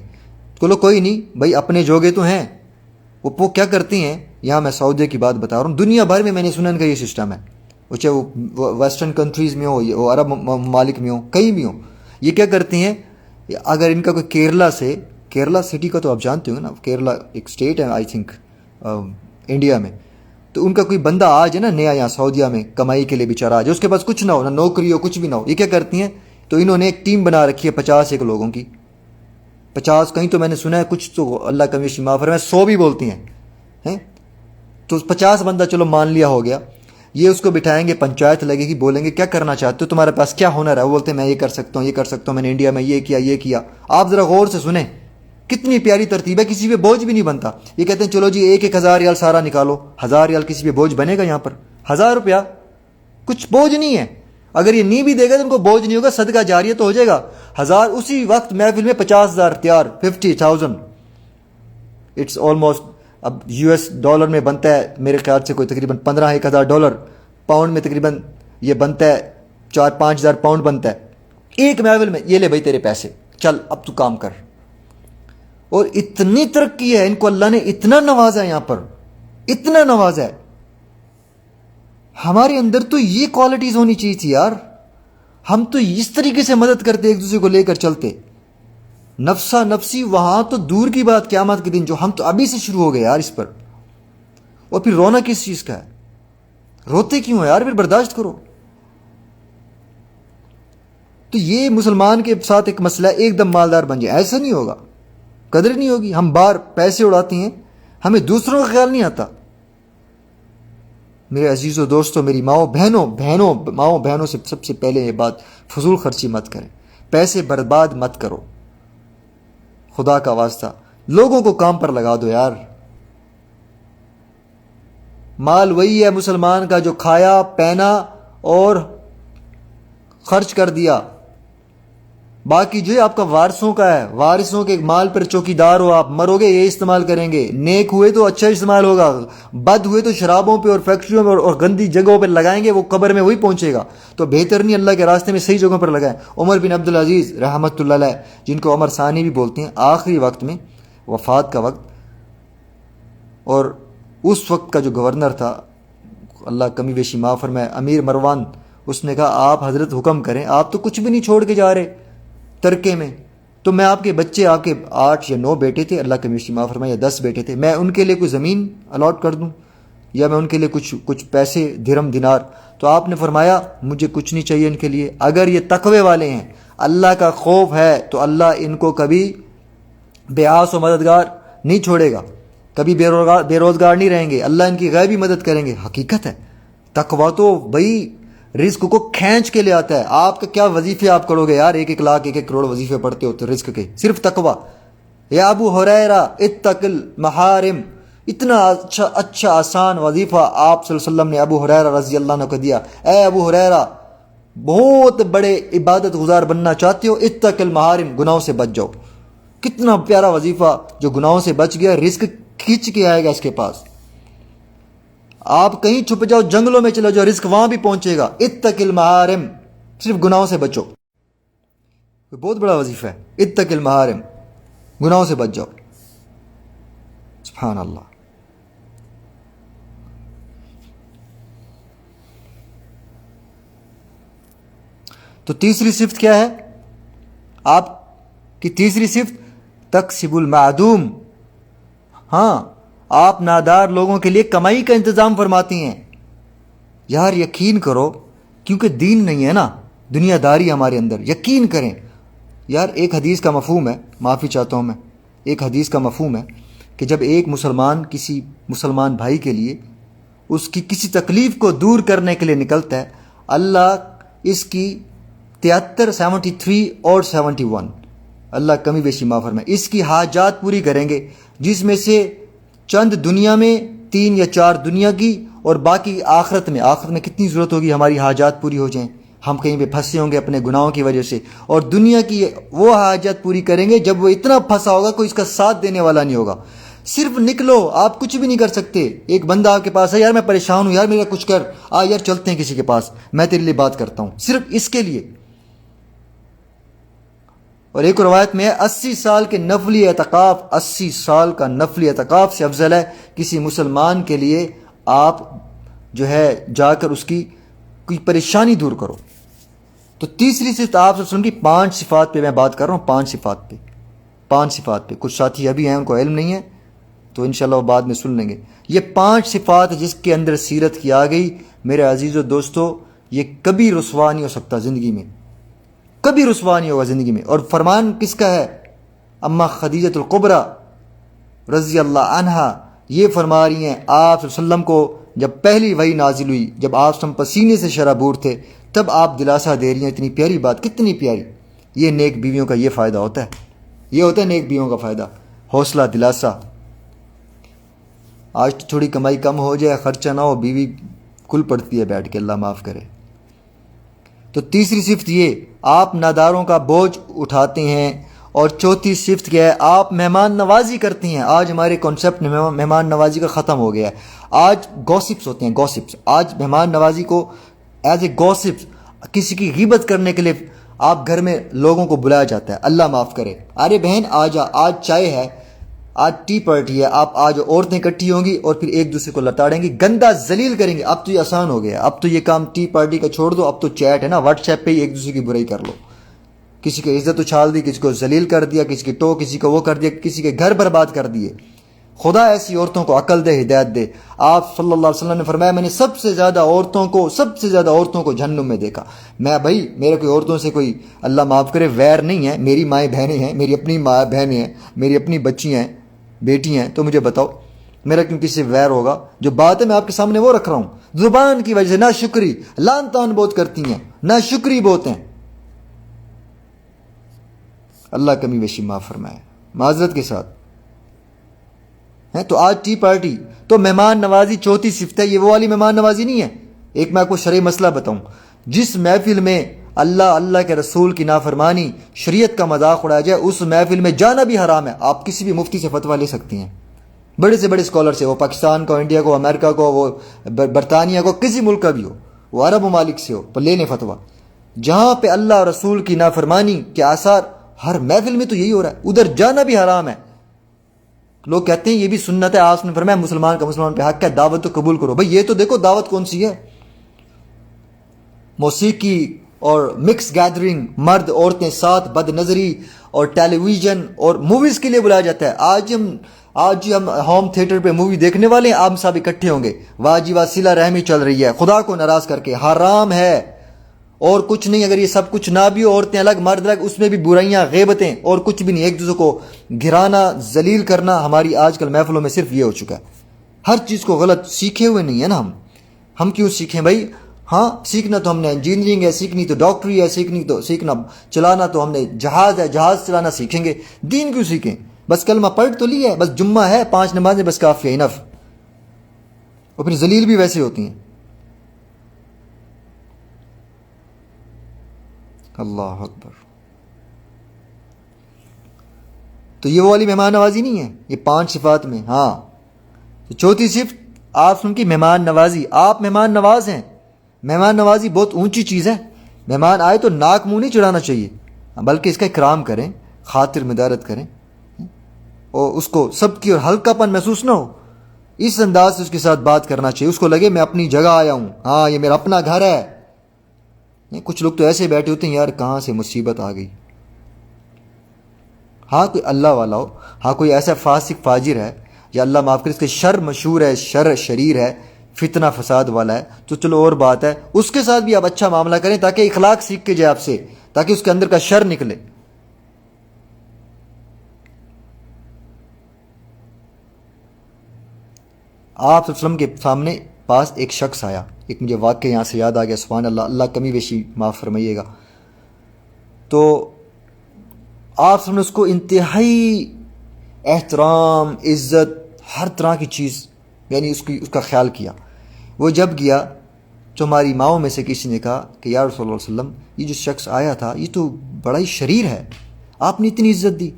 Speaker 1: چلو کوئی نہیں بھائی، اپنے جوگے تو ہیں. وہ کیا کرتے ہیں، یہاں میں سعودیہ کی بات بتا رہا ہوں، دنیا بھر میں نے سنا ان کا یہ سسٹم ہے. وہ چاہے وہ ویسٹرن کنٹریز میں ہو، وہ عرب ممالک میں ہو، کہیں بھی ہو. یہ کیا کرتے ہیں، اگر ان کا کوئی کیرلا سٹی کا تو آپ جانتے ہو نا، کیرلا ایک اسٹیٹ ہے آئی تھنک انڈیا میں. تو ان کا کوئی بندہ آ جائے نا نیا یہاں سعودیہ میں کمائی کے لیے بیچارہ آ جائے، اس کے پاس کچھ نہ ہو، نہ نوکری ہو، کچھ بھی نہ ہو. یہ کیا کرتی ہیں، تو انہوں نے ایک ٹیم بنا رکھی ہے 50 لوگوں کی. 50 کہیں تو میں نے سنا ہے، کچھ تو اللہ کا وشی معاف فرمائے 100 بھی بولتی ہیں. تو 50 بندہ چلو مان لیا ہو گیا. یہ اس کو بٹھائیں گے، پنچایت لگے گی، بولیں گے کیا کرنا چاہتے ہو، تمہارے پاس کیا ہنر ہے. وہ بولتے ہیں میں یہ کر سکتا ہوں، یہ کر سکتا ہوں، میں نے انڈیا میں یہ کیا. آپ ذرا غور سے سنیں، کتنی پیاری ترتیب ہے، کسی پہ بوجھ بھی نہیں بنتا. یہ کہتے ہیں چلو جی 1,000 ریال سارا نکالو. 1000 ریال کسی پہ بوجھ بنے گا؟ یہاں پر 1000 روپیہ کچھ بوجھ نہیں ہے. اگر یہ نہیں بھی دے گا تو ان کو بوجھ نہیں ہوگا، صدقہ جاریہ تو ہو جائے گا. 1000 اسی وقت محفل میں 50,000 تیار، 50,000. اٹس آلموسٹ، اب $US میں بنتا ہے میرے خیال سے کوئی تقریباً $15,000. پاؤنڈ میں تقریباً یہ بنتا ہے 4-5 ہزار پاؤنڈ بنتا ہے ایک محفل میں. یہ لے بھائی تیرے پیسے، چل اب تو کام کر. اور اتنی ترقی ہے ان کو، اللہ نے اتنا نوازا ہے، یہاں پر اتنا نوازا ہے. ہمارے اندر تو یہ کوالٹیز ہونی چاہیے تھی یار. ہم تو اس طریقے سے مدد کرتے، ایک دوسرے کو لے کر چلتے. نفسا نفسی وہاں تو دور کی بات، قیامت کے دن جو ہم تو ابھی سے شروع ہو گئے یار اس پر. اور پھر رونا کس چیز کا ہے، روتے کیوں ہے یار، پھر برداشت کرو. تو یہ مسلمان کے ساتھ ایک مسئلہ ہے، ایک دم مالدار بن جائے ایسا نہیں ہوگا، قدر نہیں ہوگی. ہم باہر پیسے اڑاتے ہیں، ہمیں دوسروں کا خیال نہیں آتا. میرے عزیزوں دوستوں، میری ماؤں بہنوں سے سب سے پہلے یہ بات، فضول خرچی مت کریں، پیسے برباد مت کرو. خدا کا واسطہ لوگوں کو کام پر لگا دو یار. مال وہی ہے مسلمان کا جو کھایا پہنا اور خرچ کر دیا. باقی جو ہے آپ کا وارثوں کا ہے، وارثوں کے مال پر چوکیدار ہو. آپ مرو گے یہ استعمال کریں گے، نیک ہوئے تو اچھا استعمال ہوگا، بد ہوئے تو شرابوں پہ اور فیکٹریوں میں اور گندی جگہوں پہ لگائیں گے، وہ قبر میں وہی پہنچے گا. تو بہتر نہیں اللہ کے راستے میں صحیح جگہوں پر لگائیں. عمر بن عبدالعزیز رحمۃ اللہ علیہ، جن کو عمر ثانی بھی بولتے ہیں، آخری وقت میں وفات کا وقت، اور اس وقت کا جو گورنر تھا اللہ کمی بیشی معاف فرمائے، امیر مروان، اس نے کہا آپ حضرت حکم کریں، آپ تو کچھ بھی نہیں چھوڑ کے جا رہے ترکے میں، تو میں آپ کے بچے، آپ کے 8 یا 9 بیٹے تھے اللہ کمی بیشی معاف فرمائے، یا 10 بیٹے تھے، میں ان کے لیے کوئی زمین الاٹ کر دوں یا میں ان کے لیے کچھ پیسے درہم دینار. تو آپ نے فرمایا مجھے کچھ نہیں چاہیے ان کے لیے، اگر یہ تقوی والے ہیں، اللہ کا خوف ہے، تو اللہ ان کو کبھی بے آس و مددگار نہیں چھوڑے گا، کبھی بے روزگار نہیں رہیں گے، اللہ ان کی غیبی مدد کریں گے. حقیقت ہے، تقوی تو بھائی رزق کو کھینچ کے لے آتا ہے. آپ کا کیا وظیفے آپ کرو گے یار، 1-1 لاکھ 1-1 کروڑ وظیفے پڑھتے ہوتے رزق کے، صرف تقوی. یا ابو ہریرہ اتق المحارم، اتنا اچھا آسان وظیفہ آپ صلی اللہ علیہ وسلم نے ابو ہریرہ رضی اللہ عنہ کو دیا. اے ابو ہریرہ، بہت بڑے عبادت گزار بننا چاہتے ہو، اتق المحارم، گناہوں سے بچ جاؤ. کتنا پیارا وظیفہ، جو گناہوں سے بچ گیا رزق کھینچ کے آئے گا اس کے پاس. آپ کہیں چھپ جاؤ، جنگلوں میں چلو جاؤ، رزق وہاں بھی پہنچے گا. اتق المحارم، صرف گناہوں سے بچو. بہت بڑا وظیفہ ہے، اتق المحارم، گناہوں سے بچ جاؤ. سبحان اللہ. تو تیسری صفت کیا ہے آپ کی؟ تیسری صفت تکسب المعدوم. ہاں، آپ نادار لوگوں کے لیے کمائی کا انتظام فرماتی ہیں. یار یقین کرو، کیونکہ دین نہیں ہے نا، دنیا داری ہمارے اندر. یقین کریں یار، ایک حدیث کا مفہوم ہے، معافی چاہتا ہوں میں، ایک حدیث کا مفہوم ہے کہ جب ایک مسلمان کسی مسلمان بھائی کے لیے اس کی کسی تکلیف کو دور کرنے کے لیے نکلتا ہے، اللہ اس کی 73 73 اور 71 اللہ کمی بیشی معاف فرمائے، اس کی حاجات پوری کریں گے، جس میں سے چند دنیا میں، 3 یا 4 دنیا کی، اور باقی آخرت میں. آخرت میں کتنی ضرورت ہوگی ہماری حاجات پوری ہو جائیں، ہم کہیں پہ پھنسے ہوں گے اپنے گناہوں کی وجہ سے. اور دنیا کی وہ حاجات پوری کریں گے جب وہ اتنا پھنسا ہوگا کوئی اس کا ساتھ دینے والا نہیں ہوگا. صرف نکلو، آپ کچھ بھی نہیں کر سکتے. ایک بندہ آپ کے پاس ہے، یار میں پریشان ہوں، یار میرا کچھ کر، یار چلتے ہیں کسی کے پاس، میں تیرے لیے بات کرتا ہوں، صرف اس کے لیے. اور ایک روایت میں ہے 80 سال کے نفلی اعتکاف، 80 سال کا نفلی اعتکاف سے افضل ہے کسی مسلمان کے لیے آپ جو ہے جا کر اس کی کوئی پریشانی دور کرو. تو تیسری صفت آپ سے سن کی 5 صفات پہ میں بات کر رہا ہوں، 5 صفات پہ، 5 صفات پہ. کچھ ساتھی ابھی ہیں ان کو علم نہیں ہے تو انشاءاللہ وہ بعد میں سن لیں گے. یہ 5 صفات جس کے اندر سیرت کی آ گئی، میرے عزیز و دوستو، یہ کبھی رسوا نہیں ہو سکتا زندگی میں، کبھی رسوا نہیں ہوگا زندگی میں. اور فرمان کس کا ہے؟ اما خدیجہ الکبریٰ رضی اللہ عنہا یہ فرما رہی ہیں، آپ صلی اللہ علیہ وسلم کو جب پہلی وحی نازل ہوئی، جب آپ صلی اللہ علیہ وسلم پسینے سے شرابور تھے، تب آپ دلاسا دے رہی ہیں. اتنی پیاری بات، کتنی پیاری. یہ نیک بیویوں کا یہ فائدہ ہوتا ہے، یہ ہوتا ہے نیک بیویوں کا فائدہ، حوصلہ، دلاسا. آج تو تھوڑی کمائی کم ہو جائے، خرچہ نہ ہو، بیوی کل پڑتی ہے بیٹھ کے، اللہ معاف کرے. تو تیسری صفت یہ، آپ ناداروں کا بوجھ اٹھاتے ہیں. اور چوتھی صفت کیا ہے؟ آپ مہمان نوازی کرتی ہیں. آج ہمارے کانسیپٹ مہمان نوازی کا ختم ہو گیا ہے. آج گوسپس ہوتے ہیں، گوسپس. آج مہمان نوازی کو ایز اے گوسپس، کسی کی غیبت کرنے کے لیے آپ گھر میں لوگوں کو بلایا جاتا ہے، اللہ معاف کرے. ارے بہن آ جا، آج چائے ہے، آج ٹی پارٹی ہے، آپ آج عورتیں اکٹھی ہوں گی اور پھر ایک دوسرے کو لتاڑیں گی، گندا ذلیل کریں گے. اب تو یہ آسان ہو گیا، اب تو یہ کام ٹی پارٹی کا چھوڑ دو، اب تو چیٹ ہے نا، واٹس ایپ پہ ہی ایک دوسرے کی برائی کر لو. کسی کی عزت اچھال دی، کسی کو ذلیل کر دیا، کسی کی ٹو، کسی کو وہ کر دیا، کسی کے گھر برباد کر دیے. خدا ایسی عورتوں کو عقل دے، ہدایت دے. آپ صلی اللہ علیہ وسلم نے فرمایا، میں نے سب سے زیادہ عورتوں کو جہنم میں دیکھا. میں بھائی میرا کوئی عورتوں سے کوئی اللہ معاف کرے ویر نہیں ہے، میری مائیں بہنیں ہیں، میری اپنی ماں بہنیں ہیں، میری اپنی بچی ہیں، بیٹی ہیں. تو مجھے بتاؤ میرا کیوں کسی سے ویر ہوگا؟ جو بات ہے میں آپ کے سامنے وہ رکھ رہا ہوں. زبان کی وجہ سے نا شکری، لان تان بہت کرتی ہیں، نا شکری بہت ہیں. اللہ کمی بیشی معاف فرمائے، معذرت کے ساتھ. تو آج ٹی پارٹی تو مہمان نوازی چوتھی صفت ہے. یہ وہ والی مہمان نوازی نہیں ہے. ایک میں آپ کو شرعی مسئلہ بتاؤں، جس محفل میں اللہ کے رسول کی نافرمانی، شریعت کا مذاق اڑایا جائے، اس محفل میں جانا بھی حرام ہے. آپ کسی بھی مفتی سے فتویٰ لے سکتی ہیں، بڑے سے بڑے اسکالر سے، وہ پاکستان کو، انڈیا کو، امریکہ کو، وہ برطانیہ کو، کسی ملک کا بھی ہو، وہ عرب ممالک سے ہو، پر لے لیں فتویٰ. جہاں پہ اللہ اور رسول کی نافرمانی کے آثار، ہر محفل میں تو یہی ہو رہا ہے، ادھر جانا بھی حرام ہے. لوگ کہتے ہیں یہ بھی سنت ہے، آپ نے فرمایا مسلمان کا مسلمان پہ حق ہے، دعوت تو قبول کرو. بھائی یہ تو دیکھو دعوت کون سی ہے. موسیقی اور مکس گیدرنگ، مرد عورتیں ساتھ، بد نظری اور ٹیلی ویژن اور موویز کے لیے بلایا جاتا ہے. آج ہم ہوم تھیٹر پہ مووی دیکھنے والے ہیں، آپ سب اکٹھے ہوں گے، واہ جی واہ، صلہ رحمی چل رہی ہے خدا کو ناراض کر کے. حرام ہے اور کچھ نہیں. اگر یہ سب کچھ نہ بھی ہو، عورتیں الگ مرد الگ، اس میں بھی برائیاں، غیبتیں اور کچھ بھی نہیں. ایک دوسرے کو گرانا، ذلیل کرنا ہماری آج کل محفلوں میں صرف یہ ہو چکا ہے. ہر چیز کو غلط سیکھے ہوئے نہیں ہے نا ہم کیوں سیکھیں بھائی؟ ہاں سیکھنا تو ہم نے انجینئرنگ ہے، سیکھنی تو ڈاکٹری ہے، سیکھنا چلانا تو ہم نے جہاز ہے، جہاز چلانا سیکھیں گے. دین کیوں سیکھیں؟ بس کلمہ پڑھ تو لیا ہے، بس جمعہ ہے 5 نمازیں بس کافی ہے، انف. اور پھر ذلیل بھی ویسے ہوتی ہیں. اللہ اکبر. تو یہ وہ والی مہمان نوازی نہیں ہے، یہ 5 صفات میں. ہاں تو چوتھی صفت آپ سن کی مہمان نوازی. آپ مہمان نواز ہیں. مہمان نوازی بہت اونچی چیز ہے. مہمان آئے تو ناک منہ نہیں چڑھانا چاہیے، بلکہ اس کا اکرام کریں، خاطر مدارت کریں، اور اس کو سب کی اور ہلکا پن محسوس نہ ہو، اس انداز سے اس کے ساتھ بات کرنا چاہیے. اس کو لگے میں اپنی جگہ آیا ہوں، ہاں یہ میرا اپنا گھر ہے. کچھ لوگ تو ایسے بیٹھے ہوتے ہیں یار کہاں سے مصیبت آ گئی. ہاں کوئی اللہ والا ہو، ہاں کوئی ایسا فاسق فاجر ہے، یا اللہ معاف کرے اس کے شر مشہور ہے، شر شریر ہے، فتنہ فساد والا ہے، تو چلو اور بات ہے، اس کے ساتھ بھی آپ اچھا معاملہ کریں تاکہ اخلاق سیکھ کے جائے آپ سے، تاکہ اس کے اندر کا شر نکلے. آپ صلی اللہ علیہ وسلم کے سامنے پاس ایک شخص آیا. ایک مجھے واقعہ یہاں سے یاد آ گیا، سبحان اللہ، اللہ کمی بیشی معاف فرمائیے گا. تو آپ صلی اللہ علیہ وسلم نے اس کو انتہائی احترام، عزت، ہر طرح کی چیز، یعنی اس کا خیال کیا. وہ جب گیا تو ہماری ماؤں میں سے کسی نے کہا کہ یا رسول اللہ علیہ وسلم، یہ جو شخص آیا تھا یہ تو بڑا ہی شریر ہے، آپ نے اتنی عزت دی.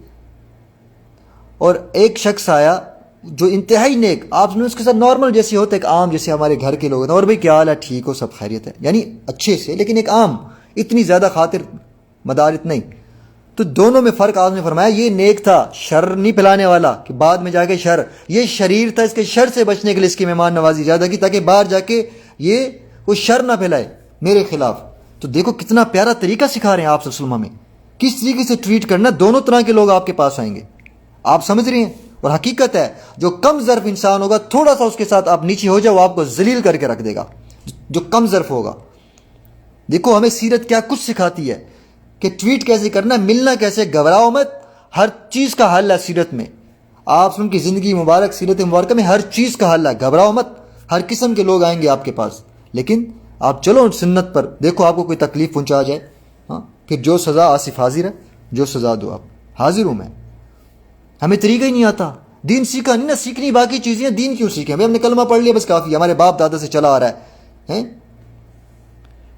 Speaker 1: اور ایک شخص آیا جو انتہائی نیک، آپ نے اس کے ساتھ نارمل جیسے ہوتا ہے، ایک عام جیسے ہمارے گھر کے لوگ ہوتے ہیں، اور بھائی کیا حال ہے، ٹھیک ہو، سب خیریت ہے، یعنی اچھے سے، لیکن ایک عام، اتنی زیادہ خاطر مدارت نہیں. تو دونوں میں فرق آپ نے فرمایا، یہ نیک تھا، شر نہیں پھیلانے والا کہ بعد میں جا کے شر، یہ شریر تھا، اس کے شر سے بچنے کے لیے اس کی مہمان نوازی زیادہ کی تاکہ باہر جا کے یہ وہ شر نہ پھیلائے میرے خلاف. تو دیکھو کتنا پیارا طریقہ سکھا رہے ہیں آپ صلی اللہ علیہ وسلم ہمیں، کس طریقے سے ٹریٹ کرنا. دونوں طرح کے لوگ آپ کے پاس آئیں گے، آپ سمجھ رہے ہیں. اور حقیقت ہے جو کم ظرف انسان ہوگا، تھوڑا سا اس کے ساتھ آپ نیچے ہو جاؤ، وہ آپ کو ذلیل کر کے رکھ دے گا، جو کم ظرف ہوگا. دیکھو ہمیں سیرت کیا کچھ سکھاتی ہے کہ ٹویٹ کیسے کرنا، ملنا کیسے، گھبراؤ مت، ہر چیز کا حل ہے سیرت میں. آپ ان کی زندگی مبارک، سیرت مبارکہ میں ہر چیز کا حل ہے، گھبراؤ مت. ہر قسم کے لوگ آئیں گے آپ کے پاس، لیکن آپ چلو سنت پر. دیکھو آپ کو کوئی تکلیف پہنچا جائے، ہاں پھر جو سزا، آصف حاضر ہے، جو سزا دو آپ، حاضر ہوں میں. ہمیں طریقہ ہی نہیں آتا، دین سیکھا نہیں نا، سیکھنی باقی چیزیں، دین کیوں سیکھیں؟ ہم نے کلمہ پڑھ لیا بس کافی، ہمارے باپ دادا سے چلا آ رہا ہے.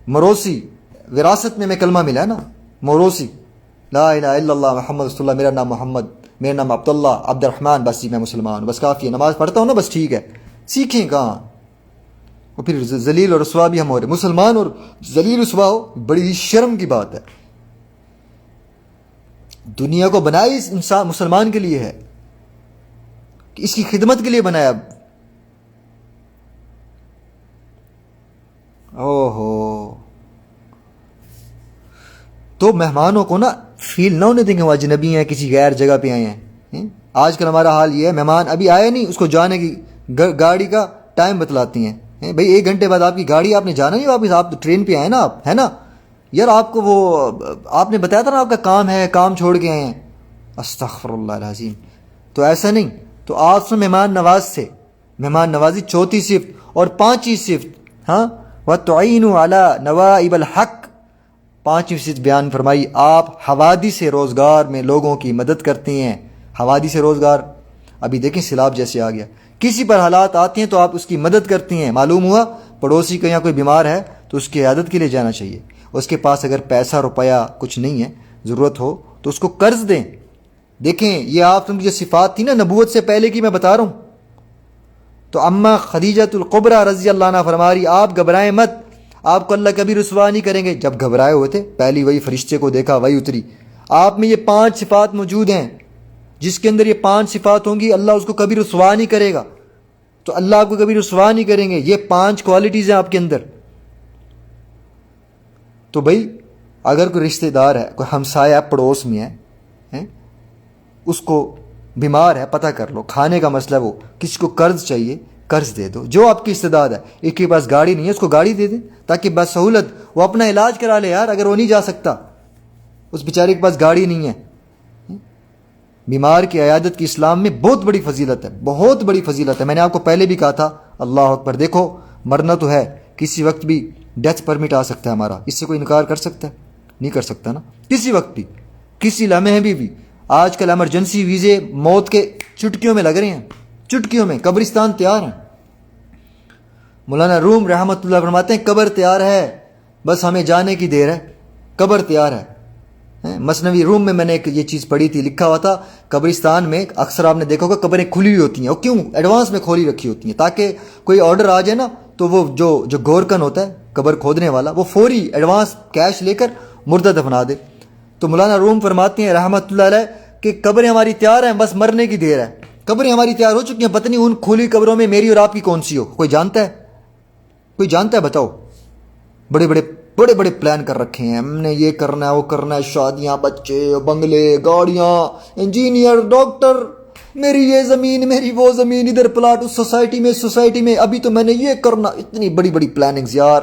Speaker 1: موروثی وراثت میں ہمیں کلمہ ملا ہے نا، موروثی، لا الہ الا اللہ محمد رسول اللہ، میرا نام محمد، میرا نام عبداللہ، عبد الرحمن، بس جی میں مسلمان ہوں، بس کافی ہے، نماز پڑھتا ہوں نا، بس ٹھیک ہے. سیکھیں کہاں؟ اور پھر ذلیل اور رسوا بھی ہم ہو رہے. مسلمان اور ذلیل رسوا ہو، بڑی شرم کی بات ہے. دنیا کو بنائی اس انسان مسلمان کے لیے ہے، کہ اس کی خدمت کے لیے بنایا. اوہو، تو مہمانوں کو نا فیل نہ ہونے دیں گے وہ اجنبی ہیں، کسی غیر جگہ پہ آئے ہیں. آج کل ہمارا حال یہ ہے، مہمان ابھی آیا نہیں، اس کو جانے کی گاڑی کا ٹائم بتلاتی ہیں. بھائی 1 گھنٹے بعد آپ کی گاڑی، آپ نے جانا نہیں واپس، آپ تو ٹرین پہ آئے نا، آپ ہے نا یار، آپ کو وہ آپ نے بتایا تھا نا آپ کا کام ہے، کام چھوڑ کے آئے ہیں. استغفر اللہ العظیم. تو ایسا نہیں. تو آپ سے مہمان نواز سے، مہمان نوازی چوتھی صفت. اور 5ویں صفت، ہاں، وَتُعِينُوا عَلَى نَوَائِبِ الْحَقِّ، 5ویں صفت بیان فرمائی، آپ حوادث روزگار میں لوگوں کی مدد کرتے ہیں. حوادث روزگار، ابھی دیکھیں سیلاب جیسے آ گیا، کسی پر حالات آتے ہیں تو آپ اس کی مدد کرتے ہیں. معلوم ہوا پڑوسی کا یا کوئی بیمار ہے تو اس کی عیادت کے لیے جانا چاہیے. اس کے پاس اگر پیسہ روپیہ کچھ نہیں ہے، ضرورت ہو تو اس کو قرض دیں. دیکھیں یہ آپ کی جو صفات تھی نا نبوت سے پہلے کی میں بتا رہا ہوں. تو اماں خدیجۃ القبریٰ رضی اللہ عنہ فرما رہی، آپ گھبرائیں مت، آپ کو اللہ کبھی رسوا نہیں کریں گے. جب گھبرائے ہوئے تھے پہلی وہی فرشتے کو دیکھا، وہی اتری. آپ میں یہ 5 صفات موجود ہیں، جس کے اندر یہ 5 صفات ہوں گی اللہ اس کو کبھی رسوا نہیں کرے گا. تو اللہ آپ کو کبھی رسوا نہیں کریں گے. یہ 5 کوالٹیز ہیں آپ کے اندر. تو بھائی اگر کوئی رشتہ دار ہے، کوئی ہمسایہ پڑوس میں ہے، اس کو بیمار ہے، پتہ کر لو، کھانے کا مسئلہ، وہ کسی کو قرض چاہیے، قرض دے دو جو آپ کی استعداد ہے. ایک کے پاس گاڑی نہیں ہے، اس کو گاڑی دے دیں تاکہ بس سہولت وہ اپنا علاج کرا لے. یار اگر وہ نہیں جا سکتا، اس بیچارے کے پاس گاڑی نہیں ہے. بیمار کی عیادت کی اسلام میں بہت بڑی فضیلت ہے، بہت بڑی فضیلت ہے. میں نے آپ کو پہلے بھی کہا تھا. اللہ اکبر. دیکھو مرنا تو ہے، کسی وقت بھی ڈیتھ پرمٹ آ سکتا ہے ہمارا، اس سے کوئی انکار کر سکتا ہے؟ نہیں کر سکتا نا. کسی وقت بھی، کسی لمحے بھی آج کل ایمرجنسی ویزے موت کے چٹکیوں میں لگ رہے ہیں، چٹکیوں میں، قبرستان تیار ہیں۔ مولانا روم رحمۃ اللہ فرماتے ہیں قبر تیار ہے، بس ہمیں جانے کی دیر ہے، قبر تیار ہے۔ مثنوی روم میں نے ایک یہ چیز پڑھی تھی، لکھا ہوا تھا قبرستان میں اکثر آپ نے دیکھا ہوگا قبریں کھلی ہوئی ہوتی ہیں، اور کیوں ایڈوانس میں کھولی رکھی ہوتی ہیں تاکہ کوئی آرڈر آ جائے نا تو وہ جو گورکن ہوتا ہے قبر کھودنے والا وہ فوری ایڈوانس کیش لے کر مردہ دفنا دے۔ تو مولانا روم فرماتے ہیں رحمۃ اللہ علیہ کہ قبریں ہماری تیار ہیں، بس مرنے کی دیر ہے، قبریں ہماری تیار ہو چکی ہیں، پتہ نہیں ان کھلی قبروں میں میری اور آپ کی کون سی ہو، کوئی جانتا ہے؟ کوئی جانتا ہے؟ بتاؤ۔ بڑے بڑے پلان کر رکھے ہیں ہم نے، یہ کرنا ہے وہ کرنا ہے، شادیاں، بچے، بنگلے، گاڑیاں، انجینئر، ڈاکٹر، میری یہ زمین، میری وہ زمین، ادھر پلاٹ، اس سوسائٹی میں ابھی تو میں نے یہ کرنا، اتنی بڑی بڑی پلاننگز یار،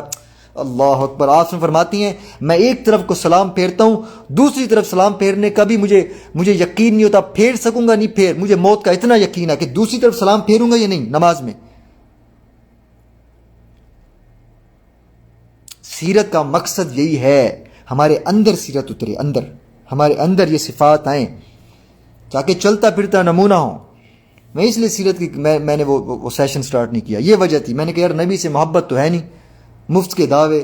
Speaker 1: اللہ اکبر۔ آپ سے فرماتی ہیں میں ایک طرف کو سلام پھیرتا ہوں، دوسری طرف سلام پھیرنے کا بھی مجھے یقین نہیں ہوتا، پھیر سکوں گا نہیں پھیر، مجھے موت کا اتنا یقین ہے کہ دوسری طرف سلام پھیروں گا یا نہیں نماز میں۔ سیرت کا مقصد یہی ہے، ہمارے اندر سیرت اترے، ہمارے اندر یہ صفات آئیں تاکہ چلتا پھرتا نمونہ ہو۔ میں اس لیے سیرت کی میں نے وہ سیشن سٹارٹ نہیں کیا، یہ وجہ تھی، میں نے کہا یار نبی سے محبت تو ہے نہیں، مفت کے دعوے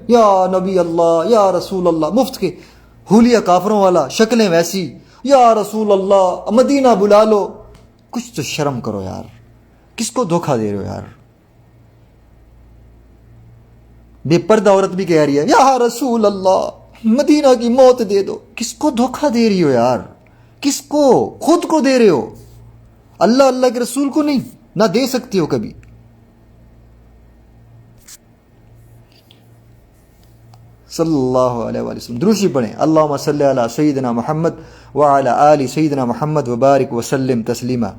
Speaker 1: یا نبی اللہ یا رسول اللہ، مفت کے حولیہ کافروں والا، شکلیں ویسی، یا رسول اللہ مدینہ بلا لو، کچھ تو شرم کرو یار، کس کو دھوکہ دے رہے ہو یار؟ بے پردہ عورت بھی کہہ رہی ہے یا رسول اللہ مدینہ کی موت دے دو، کس کو دھوکہ دے رہی ہو یار؟ کس کو؟ خود کو دے رہے ہو، اللہ کے رسول کو نہیں، نہ دے سکتی ہو کبھی۔ صلی اللہ علیہ وآلہ وسلم دروشی پڑھیں، اللہم صلی علی سیدنا محمد وعلی آل سیدنا محمد وبارک وسلم تسلیما۔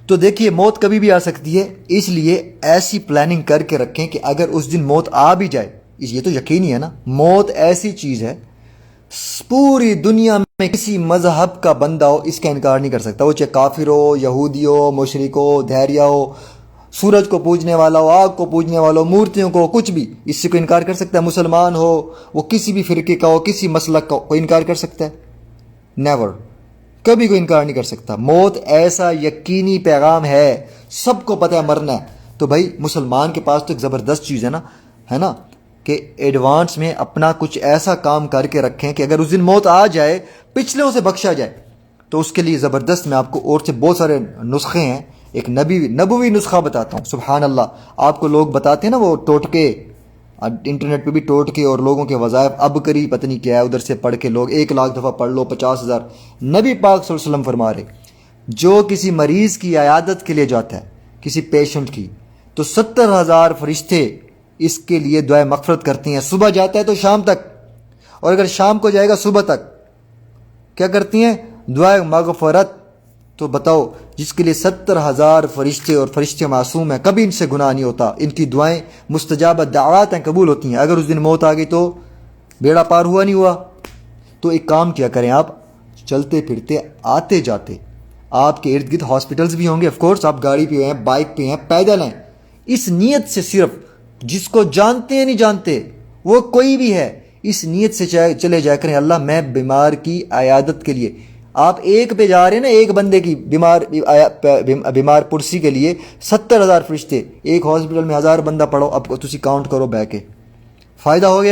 Speaker 1: تو دیکھیے موت کبھی بھی آ سکتی ہے، اس لیے ایسی پلاننگ کر کے رکھیں کہ اگر اس دن موت آ بھی جائے، یہ تو یقینی ہے نا، موت ایسی چیز ہے پوری دنیا میں کسی مذہب کا بندہ ہو اس کا انکار نہیں کر سکتا، وہ چاہے کافر ہو، یہودی ہو، مشرک ہو، دھیریہ ہو، سورج کو پوجنے والا ہو، آگ کو پوجنے والا ہو، مورتیوں کو، کچھ بھی، اس سے کوئی انکار کر سکتا ہے؟ مسلمان ہو، وہ کسی بھی فرقے کا ہو، کسی مسلک کا ہو، کوئی انکار کر سکتا ہے؟ نیور، کبھی کوئی انکار نہیں کر سکتا۔ موت ایسا یقینی پیغام ہے، سب کو پتہ ہے مرنا ہے، تو بھائی مسلمان کے پاس تو ایک زبردست چیز ہے نا کہ ایڈوانس میں اپنا کچھ ایسا کام کر کے رکھیں کہ اگر اس دن موت آ جائے پچھلوں سے بخشا جائے۔ تو اس کے لیے زبردست میں آپ کو اور سے بہت سارے نسخے ہیں، ایک نبوی نسخہ بتاتا ہوں، سبحان اللہ۔ آپ کو لوگ بتاتے ہیں نا وہ ٹوٹکے، انٹرنیٹ پہ بھی ٹوٹکے اور لوگوں کے وظائف، اب کری پتہ نہیں کیا ہے، ادھر سے پڑھ کے لوگ 1,00,000 دفعہ پڑھ لو، 50,000۔ نبی پاک صلی اللہ علیہ وسلم فرما رہے جو کسی مریض کی عیادت کے لیے جاتا ہے، کسی پیشنٹ کی، تو 70,000 فرشتے اس کے لیے دعائے مغفرت کرتی ہیں، صبح جاتا ہے تو شام تک، اور اگر شام کو جائے گا صبح تک کیا کرتی ہیں؟ دعائے مغفرت۔ تو بتاؤ جس کے لیے 70,000 فرشتے، اور فرشتے معصوم ہیں، کبھی ان سے گناہ نہیں ہوتا، ان کی دعائیں مستجاب دعوات ہیں، قبول ہوتی ہیں، اگر اس دن موت آ گئی تو بیڑا پار ہوا نہیں ہوا؟ تو ایک کام کیا کریں، آپ چلتے پھرتے آتے جاتے، آپ کے ارد گرد ہاسپٹلز بھی ہوں گے، آف کورس آپ گاڑی پہ ہیں، بائک پہ ہیں، پیدل ہیں، اس نیت سے صرف، جس کو جانتے ہیں نہیں جانتے، وہ کوئی بھی ہے، اس نیت سے چلے جایا کریں اللہ میں بیمار کی عیادت کے لیے۔ آپ ایک پہ جا رہے ہیں نا، ایک بندے کی بیمار پرسی کے لیے 70,000 فرشتے، ایک ہاسپٹل میں 1000 بندہ پڑھو، اب تسی کاؤنٹ کرو بہ کے، فائدہ ہو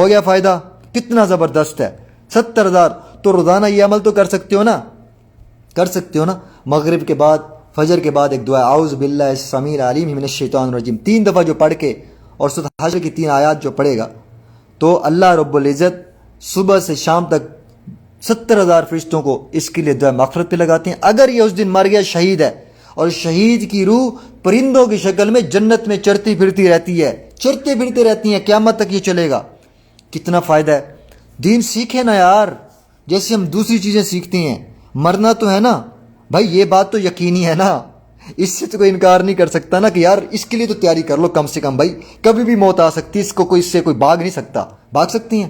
Speaker 1: گیا فائدہ، کتنا زبردست ہے 70,000۔ تو روزانہ یہ عمل تو کر سکتے ہو نا، مغرب کے بعد، فجر کے بعد ایک دعا اعوذ باللہ السمیع العلیم من الشیطان الرجیم 3 دفعہ جو پڑھ کے، اور سورۃ حشر کی 3 آیات جو پڑھے گا، تو اللہ رب العزت صبح سے شام تک 70,000 فرشتوں کو اس کے لیے دعا مغفرت پہ لگاتے ہیں۔ اگر یہ اس دن مر گیا شہید ہے، اور شہید کی روح پرندوں کی شکل میں جنت میں چرتی پھرتی رہتی ہیں، قیامت تک یہ چلے گا، کتنا فائدہ ہے۔ دین سیکھے نا یار، جیسے ہم دوسری چیزیں سیکھتے ہیں، مرنا تو ہے نا بھائی، یہ بات تو یقینی ہے نا، اس سے تو کوئی انکار نہیں کر سکتا نا کہ یار اس کے لیے تو تیاری کر لو کم سے کم بھائی، کبھی بھی موت آ سکتی ہے، اس سے کوئی بھاگ نہیں سکتا، بھاگ سکتی ہیں؟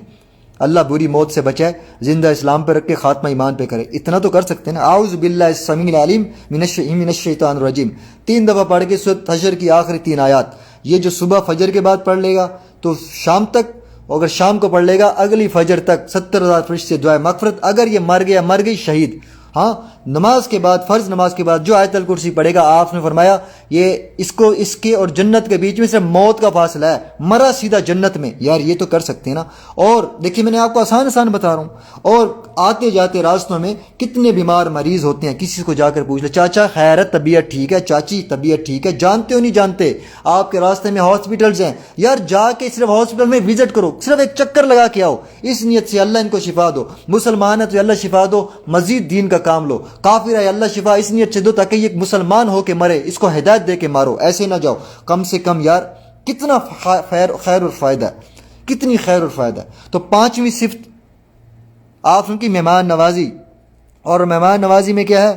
Speaker 1: اللہ بری موت سے بچائے، زندہ اسلام پہ رکھ کے خاتمہ ایمان پہ کرے، اتنا تو کر سکتے ہیں نا۔ اعوذ باللہ السمیع العلیم من الشیطان الرجیم 3 دفعہ پڑھ کے سورۃ حشر کی آخری 3 آیات، یہ جو صبح فجر کے بعد پڑھ لے گا تو شام تک، اگر شام کو پڑھ لے گا اگلی فجر تک 70,000 فرشتے دعائے مغفرت. اگر یہ مر گیا مر گئی شہید. ہاں نماز کے بعد فرض نماز کے بعد جو آیت الکرسی پڑھے گا آپ نے فرمایا یہ اس کے اور جنت کے بیچ میں صرف موت کا فاصلہ ہے, مرا سیدھا جنت میں. یار یہ تو کر سکتے ہیں نا. اور دیکھیے میں نے آپ کو آسان بتا رہا ہوں. اور آتے جاتے راستوں میں کتنے بیمار مریض ہوتے ہیں, کسی کو جا کر پوچھ لے چاچا خیر ہے طبیعت ٹھیک ہے, چاچی طبیعت ٹھیک ہے, جانتے ہو نہیں جانتے آپ کے راستے میں ہاسپٹلز ہیں, یار جا کے صرف ہاسپٹل میں وزٹ کرو, صرف ایک چکر لگا کے آؤ, اس نیت سے اللہ ان کو شفا دو. مسلمان ہے تو اللہ شفا دو, مزید دین کا کام لو. کافر ہے اللہ شفا اس نیت سے دو تاکہ یہ مسلمان ہو کے مرے, اس کو ہدایت دے کے مارو, ایسے نہ جاؤ. کم سے کم یار کتنا خیر اور فائدہ ہے, کتنی خیر اور فائدہ ہے. تو 5ویں صفت آپ کی مہمان نوازی, اور مہمان نوازی میں کیا ہے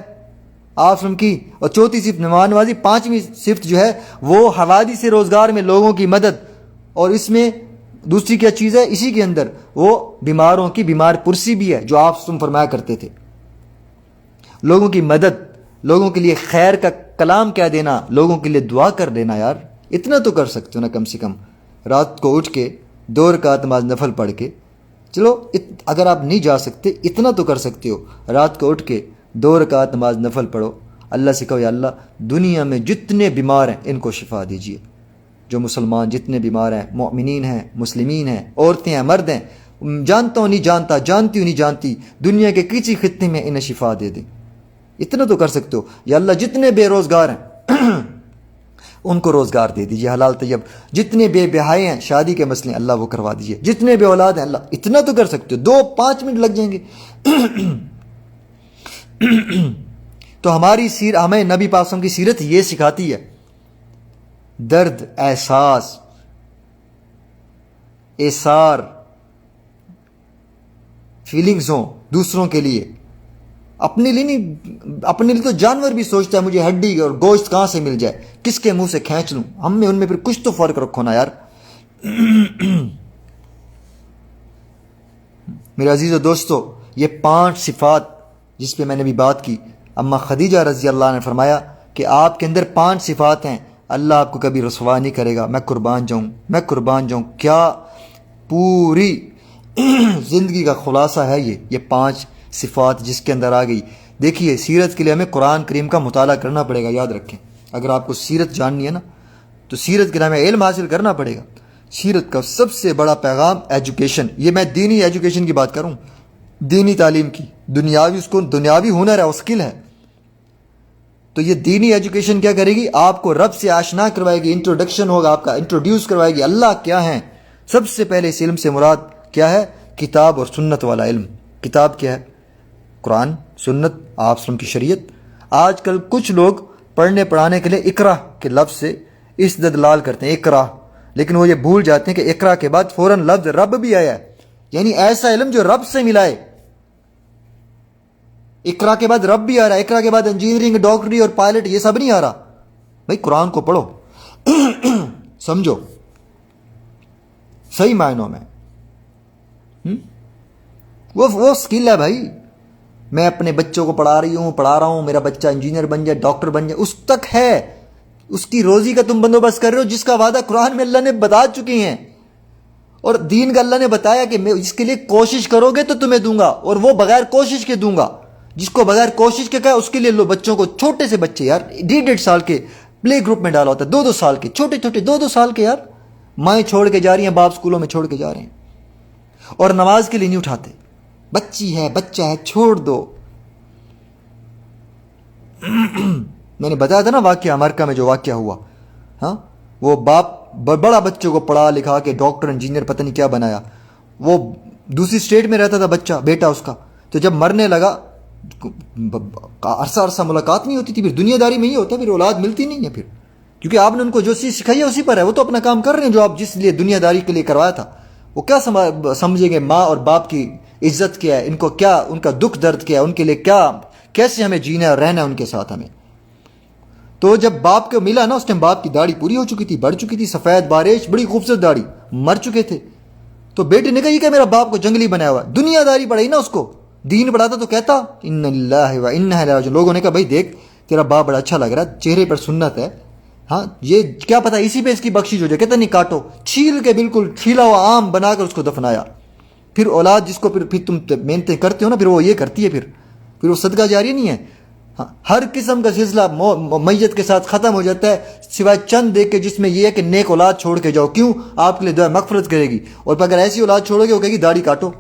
Speaker 1: آپ کی, اور 4تھی صفت مہمان نوازی. 5ویں صفت جو ہے وہ حوادث سے روزگار میں لوگوں کی مدد, اور اس میں دوسری کیا چیز ہے اسی کے اندر وہ بیماروں کی بیمار پرسی بھی ہے جو آپ فرمایا کرتے تھے. لوگوں کی مدد, لوگوں کے لیے خیر کا کلام کہہ دینا, لوگوں کے لیے دعا کر دینا. یار اتنا تو کر سکتے ہو نا, کم سے کم رات کو اٹھ کے 2 رکعت نماز نفل پڑھ کے. چلو اگر آپ نہیں جا سکتے اتنا تو کر سکتے ہو, رات کو اٹھ کے 2 رکعت نماز نفل پڑھو, اللہ سے کہو یا اللہ دنیا میں جتنے بیمار ہیں ان کو شفا دیجیے. جو مسلمان جتنے بیمار ہیں, مومنین ہیں, مسلمین ہیں, عورتیں ہیں, مرد ہیں, جانتا ہوں نہیں جانتا, جانتی ہوں نہیں جانتی, دنیا کے کسی خطے میں انہیں شفا دے دیں. اتنا تو کر سکتے ہو. یا اللہ جتنے بے روزگار ہیں ان کو روزگار دے دیجیے حلال طیب. جتنے بے بہائے ہیں, شادی کے مسئلے اللہ وہ کروا دیجیے. جتنے بے اولاد ہیں اللہ, اتنا تو کر سکتے ہو. 2-5 منٹ لگ جائیں گے. تو ہمیں نبی پاک کی سیرت یہ سکھاتی ہے درد, احساس, ایثار, فیلنگز ہوں دوسروں کے لیے. اپنے لیے نہیں, اپنے لیے تو جانور بھی سوچتا ہے مجھے ہڈی اور گوشت کہاں سے مل جائے, کس کے منہ سے کھینچ لوں. ہم میں ان میں پھر کچھ تو فرق رکھو نا یار. میرے عزیز و دوستو, یہ 5 صفات جس پہ میں نے بھی بات کی, اما خدیجہ رضی اللہ عنہ نے فرمایا کہ آپ کے اندر 5 صفات ہیں, اللہ آپ کو کبھی رسوا نہیں کرے گا. میں قربان جاؤں, میں قربان جاؤں. کیا پوری زندگی کا خلاصہ ہے یہ 5 صفات جس کے اندر آ گئی. دیکھیے سیرت کے لیے ہمیں قرآن کریم کا مطالعہ کرنا پڑے گا. یاد رکھیں اگر آپ کو سیرت جاننی ہے نا تو سیرت کے لیے ہمیں علم حاصل کرنا پڑے گا. سیرت کا سب سے بڑا پیغام ایجوکیشن, یہ میں دینی ایجوکیشن کی بات کروں, دینی تعلیم کی. دنیاوی اس کو دنیاوی ہنر ہے, وہ اسکل ہے. تو یہ دینی ایجوکیشن کیا کرے گی, آپ کو رب سے آشنا کروائے گی. انٹروڈکشن ہوگا آپ کا, انٹروڈیوس کروائے گی اللہ کیا ہیں. سب سے پہلے اس علم سے مراد کیا ہے, کتاب اور سنت والا علم. کتاب کیا ہے, قرآن, سنت, آپ کی شریعت. آج کل کچھ لوگ پڑھنے پڑھانے کے لیے اقرا کے لفظ سے استدلال کرتے ہیں, اقرا, لیکن وہ یہ بھول جاتے ہیں کہ اقرا کے بعد فوراً لفظ رب بھی آیا ہے, یعنی ایسا علم جو رب سے ملائے. اقرا کے بعد رب بھی آ رہا ہے, اقرا کے بعد انجینئرنگ, ڈاکٹری اور پائلٹ یہ سب نہیں آ رہا. بھائی قرآن کو پڑھو, سمجھو صحیح معنوں میں. وہ سکل ہے بھائی. میں اپنے بچوں کو پڑھا رہا ہوں, میرا بچہ انجینئر بن جائے, ڈاکٹر بن جائے, اس تک ہے. اس کی روزی کا تم بندوبست کر رہے ہو جس کا وعدہ قرآن میں اللہ نے بتا چکی ہیں, اور دین کا اللہ نے بتایا کہ میں اس کے لیے کوشش کرو گے تو تمہیں دوں گا, اور وہ بغیر کوشش کے دوں گا. جس کو بغیر کوشش کے کہا اس کے لیے لو بچوں کو, چھوٹے سے بچے یار 1.5 سال کے پلے گروپ میں ڈالا ہوتا ہے, 2 سال کے, چھوٹے 2 سال کے یار. مائیں چھوڑ کے جا رہی ہیں, باپ اسکولوں میں چھوڑ کے جا رہے ہیں, اور نماز کے لیے نہیں اٹھاتے. بچی ہے, بچہ ہے, چھوڑ دو. میں نے بتایا تھا نا واقعہ امریکہ میں جو واقعہ ہوا, ہاں, وہ باپ بڑا بچوں کو پڑھا لکھا کے ڈاکٹر انجینئر پتہ نہیں کیا بنایا. وہ دوسری اسٹیٹ میں رہتا تھا بچہ, بیٹا اس کا, تو جب مرنے لگا عرصہ ملاقات نہیں ہوتی تھی. پھر دنیا داری میں ہی ہوتا ہے, پھر اولاد ملتی نہیں ہے پھر, کیونکہ آپ نے ان کو جو چیز سکھائی ہے اسی پر ہے. وہ تو اپنا کام کر رہے ہیں جو آپ جس لیے دنیا داری کے لیے کروایا تھا. وہ کیا سمجھیں گے ماں اور باپ کی عزت کیا ہے, ان کو کیا, ان کا دکھ درد کیا ہے, ان کے لیے کیا, کیسے ہمیں جینا اور رہنا ان کے ساتھ ہمیں. تو جب باپ کو ملا نا, اس ٹائم باپ کی داڑھی پوری ہو چکی تھی, بڑھ چکی تھی, سفید باریش, بڑی خوبصورت داڑھی, مر چکے تھے. تو بیٹے نے کہا یہ کہ میرا باپ کو جنگلی بنایا ہوا. دنیا داری پڑھائی نا اس کو, دین پڑھاتا تو کہتا ان اللہ و انا الیہ راجعون. لوگوں نے کہا بھائی دیکھ تیرا باپ بڑا اچھا لگ رہا ہے, چہرے پر سنت ہے, ہاں یہ کیا پتہ اسی پہ اس کی بخشش ہو جائے. کہتا نہیں کاٹو, چھیل کے بالکل چھیلا ہوا آم بنا کر اس کو دفنایا. پھر اولاد جس کو پھر تم محنتیں کرتے ہو نا, پھر وہ یہ کرتی ہے, پھر وہ صدقہ جاری نہیں ہے. ہاں ہر قسم کا سلسلہ میت کے ساتھ ختم ہو جاتا ہے سوائے چند دیکھ کے جس میں یہ ہے کہ نیک اولاد چھوڑ کے جاؤ. کیوں؟ آپ کے لیے دعا مغفرت کرے گی. اور اگر ایسی اولاد چھوڑو گے وہ کہے گی داڑھی کاٹو,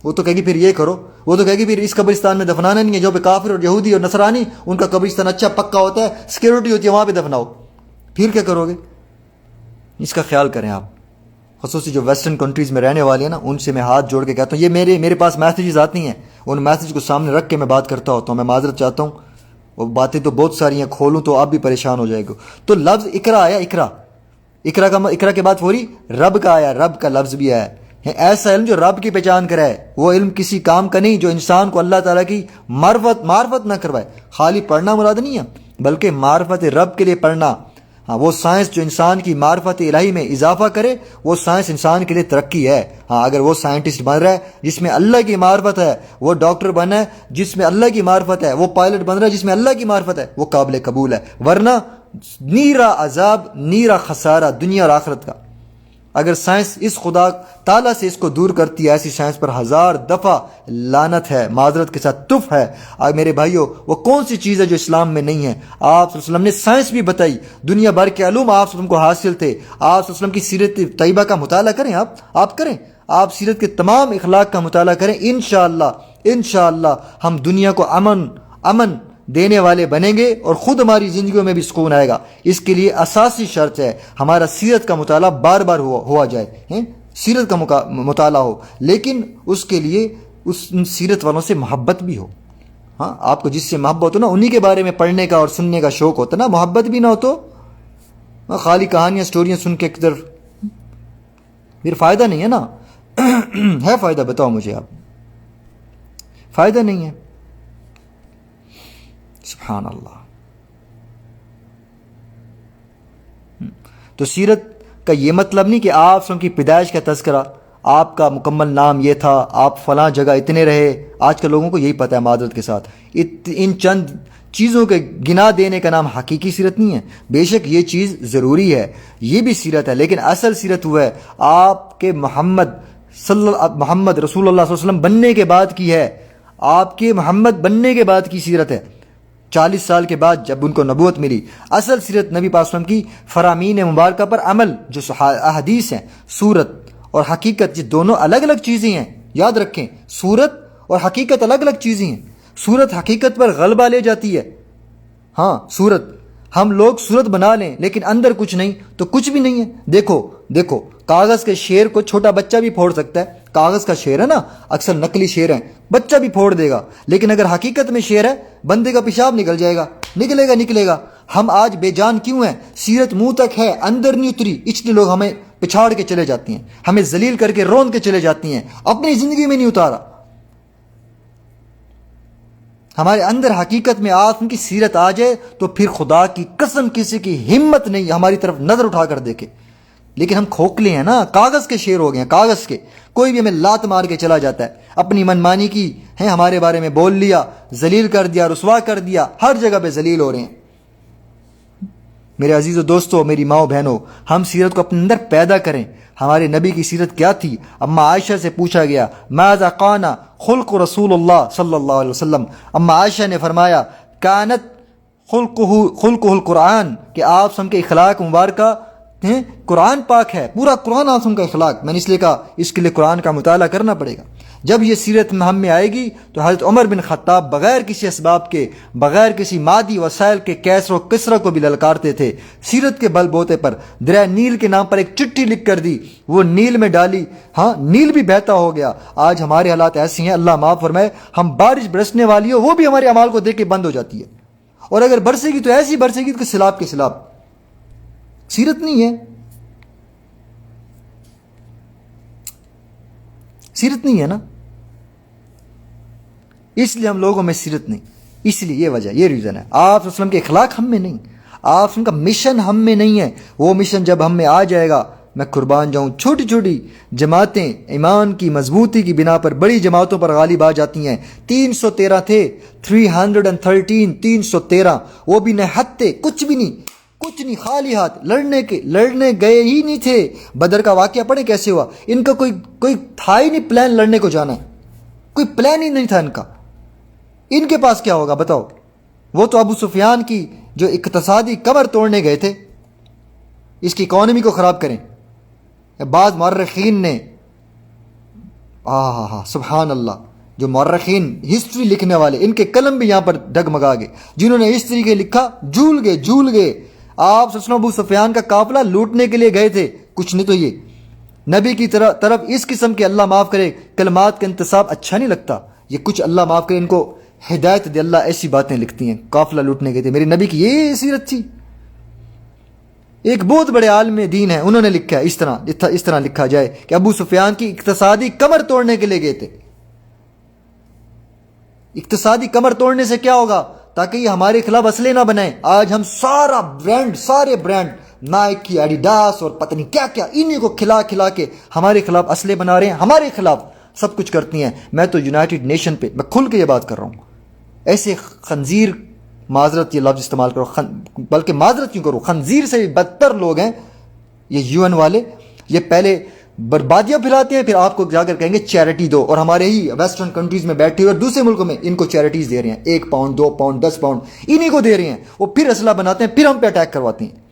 Speaker 1: وہ تو کہے گی پھر یہ کرو, وہ تو کہے گی پھر اس قبرستان میں دفنانا نہیں ہے جو پہ کافر اور یہودی اور نصرانی ان کا قبرستان اچھا پکا ہوتا ہے, سیکورٹی ہوتی ہے, وہاں پہ دفناؤ. پھر کیا کرو گے؟ اس کا خیال کریں آپ. خصوصی جو ویسٹرن کنٹریز میں رہنے والے ہیں نا, ان سے میں ہاتھ جوڑ کے کہتا ہوں, یہ میرے پاس میسیجز آتی ہیں, ان میسیج کو سامنے رکھ کے میں بات کرتا ہوتا ہوں. میں معذرت چاہتا ہوں, وہ باتیں تو بہت ساری ہیں, کھولوں تو آپ بھی پریشان ہو جائے گا. تو لفظ اقرا آیا, اقرا کے بعد فوری رب کا آیا, رب کا لفظ بھی آیا. ایسا علم جو رب کی پہچان کرائے, وہ علم کسی کام کا نہیں جو انسان کو اللہ تعالیٰ کی معرفت نہ کروائے. خالی پڑھنا مراد نہیں ہے, بلکہ معرفت رب کے لیے پڑھنا. ہاں وہ سائنس جو انسان کی معرفت الہی میں اضافہ کرے, وہ سائنس انسان کے لیے ترقی ہے. ہاں اگر وہ سائنٹسٹ بن رہا ہے جس میں اللہ کی معرفت ہے, وہ ڈاکٹر بنا ہے جس میں اللہ کی معرفت ہے, وہ پائلٹ بن رہا ہے جس میں اللہ کی معرفت ہے, وہ قابل قبول ہے. ورنہ نیرا عذاب, نیرا خسارہ دنیا اور آخرت کا. اگر سائنس اس خدا تعالیٰ سے اس کو دور کرتی ہے, ایسی سائنس پر 1000 دفعہ لعنت ہے, معذرت کے ساتھ تف ہے. میرے بھائیوں, وہ کون سی چیز ہے جو اسلام میں نہیں ہے؟ آپ صلی اللہ علیہ وسلم نے سائنس بھی بتائی, دنیا بھر کے علوم آپ صلی اللہ علیہ وسلم کو حاصل تھے. آپ صلی اللہ علیہ وسلم کی سیرت طیبہ کا مطالعہ کریں, آپ کریں, آپ سیرت کے تمام اخلاق کا مطالعہ کریں. انشاءاللہ ہم دنیا کو امن دینے والے بنیں گے اور خود ہماری زندگیوں میں بھی سکون آئے گا. اس کے لیے اساسی شرط ہے ہمارا سیرت کا مطالعہ بار بار ہوا جائے, سیرت کا مطالعہ ہو, لیکن اس کے لیے ان سیرت والوں سے محبت بھی ہو. ہاں آپ کو جس سے محبت ہو نا, انہی کے بارے میں پڑھنے کا اور سننے کا شوق ہوتا نا. محبت بھی نہ ہو تو خالی کہانیاں سٹوریاں سن کے کدھر, پھر فائدہ نہیں ہے نا. ہے فائدہ؟ بتاؤ مجھے آپ. فائدہ نہیں ہے. سبحان اللہ. تو سیرت کا یہ مطلب نہیں کہ آپ کی پیدائش کا تذکرہ, آپ کا مکمل نام یہ تھا, آپ فلاں جگہ اتنے رہے. آج کل لوگوں کو یہی پتہ ہے معذرت کے ساتھ. ان چند چیزوں کے گنا دینے کا نام حقیقی سیرت نہیں ہے. بے شک یہ چیز ضروری ہے, یہ بھی سیرت ہے, لیکن اصل سیرت وہ ہے آپ کے محمد رسول اللہ صلی اللہ علیہ وسلم بننے کے بعد کی ہے. آپ کے محمد بننے کے بعد کی سیرت ہے, 40 سال کے بعد جب ان کو نبوت ملی. اصل سیرت نبی پاک صلی اللہ علیہ وسلم کی فرامین مبارکہ پر عمل. جو احادیث ہیں, صورت اور حقیقت, یہ دونوں الگ الگ چیزیں ہیں. یاد رکھیں, صورت اور حقیقت الگ الگ چیزیں ہیں. صورت حقیقت پر غلبہ لے جاتی ہے. ہاں صورت, ہم لوگ صورت بنا لیں لیکن اندر کچھ نہیں تو کچھ بھی نہیں ہے. دیکھو کاغذ کے شیر کو چھوٹا بچہ بھی پھوڑ سکتا ہے. کاغذ کا شیر ہے نا, اکثر نقلی شیر ہیں, بچہ بھی پھوڑ دے گا. لیکن اگر حقیقت میں شیر ہے, بندے کا پیشاب نکل جائے گا, نکلے گا. ہم آج بے جان کیوں ہیں؟ سیرت منہ تک ہے, اندر نہیں اتری, اس لیے لوگ ہمیں پچھاڑ کے چلے جاتی ہیں, ہمیں ذلیل کر کے رون کے چلے جاتی ہیں, اپنی زندگی میں نہیں اتارا. ہمارے اندر حقیقت میں آپ ان کی سیرت آ جائے تو پھر خدا کی قسم کسی کی ہمت نہیں ہماری طرف نظر اٹھا کر دیکھے. لیکن ہم کھوکھلے ہیں نا, کاغذ کے شیر ہو گئے ہیں, کاغذ کے. کوئی بھی ہمیں لات مار کے چلا جاتا ہے, اپنی منمانی کی ہے, ہمارے بارے میں بول لیا, ذلیل کر دیا, رسوا کر دیا, ہر جگہ پہ ذلیل ہو رہے ہیں. میرے عزیزو دوستو, میری ماؤں بہنوں, ہم سیرت کو اپنے اندر پیدا کریں. ہمارے نبی کی سیرت کیا تھی؟ اما عائشہ سے پوچھا گیا, ماذا کان خلق رسول اللہ صلی اللہ علیہ وسلم. اما عائشہ نے فرمایا, کانت خلقہ القرآن, کہ آپ سم کے اخلاق مبارکہ قرآن پاک ہے, پورا قرآن آسم کا اخلاق. میں نے اس لیے کہا اس کے لیے قرآن کا مطالعہ کرنا پڑے گا. جب یہ سیرت ہم میں آئے گی تو حضرت عمر بن خطاب بغیر کسی اسباب کے, بغیر کسی مادی وسائل کے کیسر و کسرا کو بھی للکارتے تھے. سیرت کے بل بوتے پر دریا نیل کے نام پر ایک چٹھی لکھ کر دی, وہ نیل میں ڈالی, ہاں نیل بھی بہتا ہو گیا. آج ہمارے حالات ایسی ہیں, اللہ معاف فرمائے, ہم بارش برسنے والی ہو وہ بھی ہمارے اعمال کو دیکھ کے بند ہو جاتی ہے, اور اگر برسے گی تو ایسی برسے گی کہ سیلاب کے سیلاب. سیرت نہیں ہے, سیرت نہیں ہے نا. اس لیے ہم لوگوں میں سیرت نہیں, اس لیے یہ وجہ, یہ ریزن ہے. آپ صلی اللہ علیہ وسلم کے اخلاق ہم میں نہیں, آپ صلی اللہ علیہ وسلم کا مشن ہم میں نہیں ہے. وہ مشن جب ہم میں آ جائے گا, میں قربان جاؤں, چھوٹی چھوٹی جماعتیں ایمان کی مضبوطی کی بنا پر بڑی جماعتوں پر غالب آ جاتی ہیں. 313 تھے, 313, وہ بھی نہتے, کچھ بھی نہیں, کچھ نہیں، خالی ہاتھ، لڑنے گئے ہی نہیں تھے۔ بدر کا واقعہ پڑھیں کیسے ہوا، ان کا کوئی تھا ہی نہیں پلان لڑنے کو جانا ہے، کوئی پلان ہی نہیں تھا ان کا۔ ان کے پاس کیا ہوگا بتاؤ؟ وہ تو ابو سفیان کی جو اقتصادی کمر توڑنے گئے تھے، اس کی اکانومی کو خراب کریں۔ بعض مورخین نے سبحان اللہ، جو مورخین ہسٹری لکھنے والے، ان کے قلم بھی یہاں پر ڈگمگا گئے، جنہوں نے اس طریقے لکھا، جھول گئے۔ آپ صلی اللہ علیہ وسلم ابو سفیان کا قافلہ لوٹنے کے لیے گئے تھے، کچھ نہیں تو یہ نبی کی طرف اس قسم کے اللہ معاف کرے کلمات کا انتصاب اچھا نہیں لگتا۔ یہ کچھ اللہ معاف کرے ان کو ہدایت دے اللہ، ایسی باتیں لکھتی ہیں، قافلہ لوٹنے گئے تھے۔ میرے نبی کی یہ سیرت تھی؟ ایک بہت بڑے عالم دین ہے، انہوں نے لکھا ہے اس طرح لکھا جائے کہ ابو سفیان کی اقتصادی کمر توڑنے کے لیے گئے تھے۔ اقتصادی کمر توڑنے سے کیا ہوگا؟ تاکہ یہ ہمارے خلاف اسلحے نہ بنائیں۔ آج ہم سارے برانڈ نائکی، ایڈیڈاس اور پتہ نہیں کیا کیا، انہیں کو کھلا کے ہمارے خلاف اسلحے بنا رہے ہیں، ہمارے خلاف سب کچھ کرتی ہیں۔ میں تو یونائٹڈ نیشن پہ میں کھل کے یہ بات کر رہا ہوں، ایسے خنزیر، معذرت یہ لفظ استعمال کرو، بلکہ معذرت کیوں کرو، خنزیر سے بھی بدتر لوگ ہیں یہ UN والے۔ یہ پہلے بربادیاں پھیلاتے ہیں، پھر آپ کو جا کر کہیں گے چیریٹی دو، اور ہمارے ہی ویسٹرن کنٹریز میں بیٹھے ہوئے اور دوسرے ملکوں میں ان کو چیریٹیز دے رہے ہیں، 1 پاؤنڈ 2 پاؤنڈ 10 پاؤنڈ انہی کو دے رہے ہیں، وہ پھر اسلحہ بناتے ہیں، پھر ہم پہ اٹیک کرواتے ہیں۔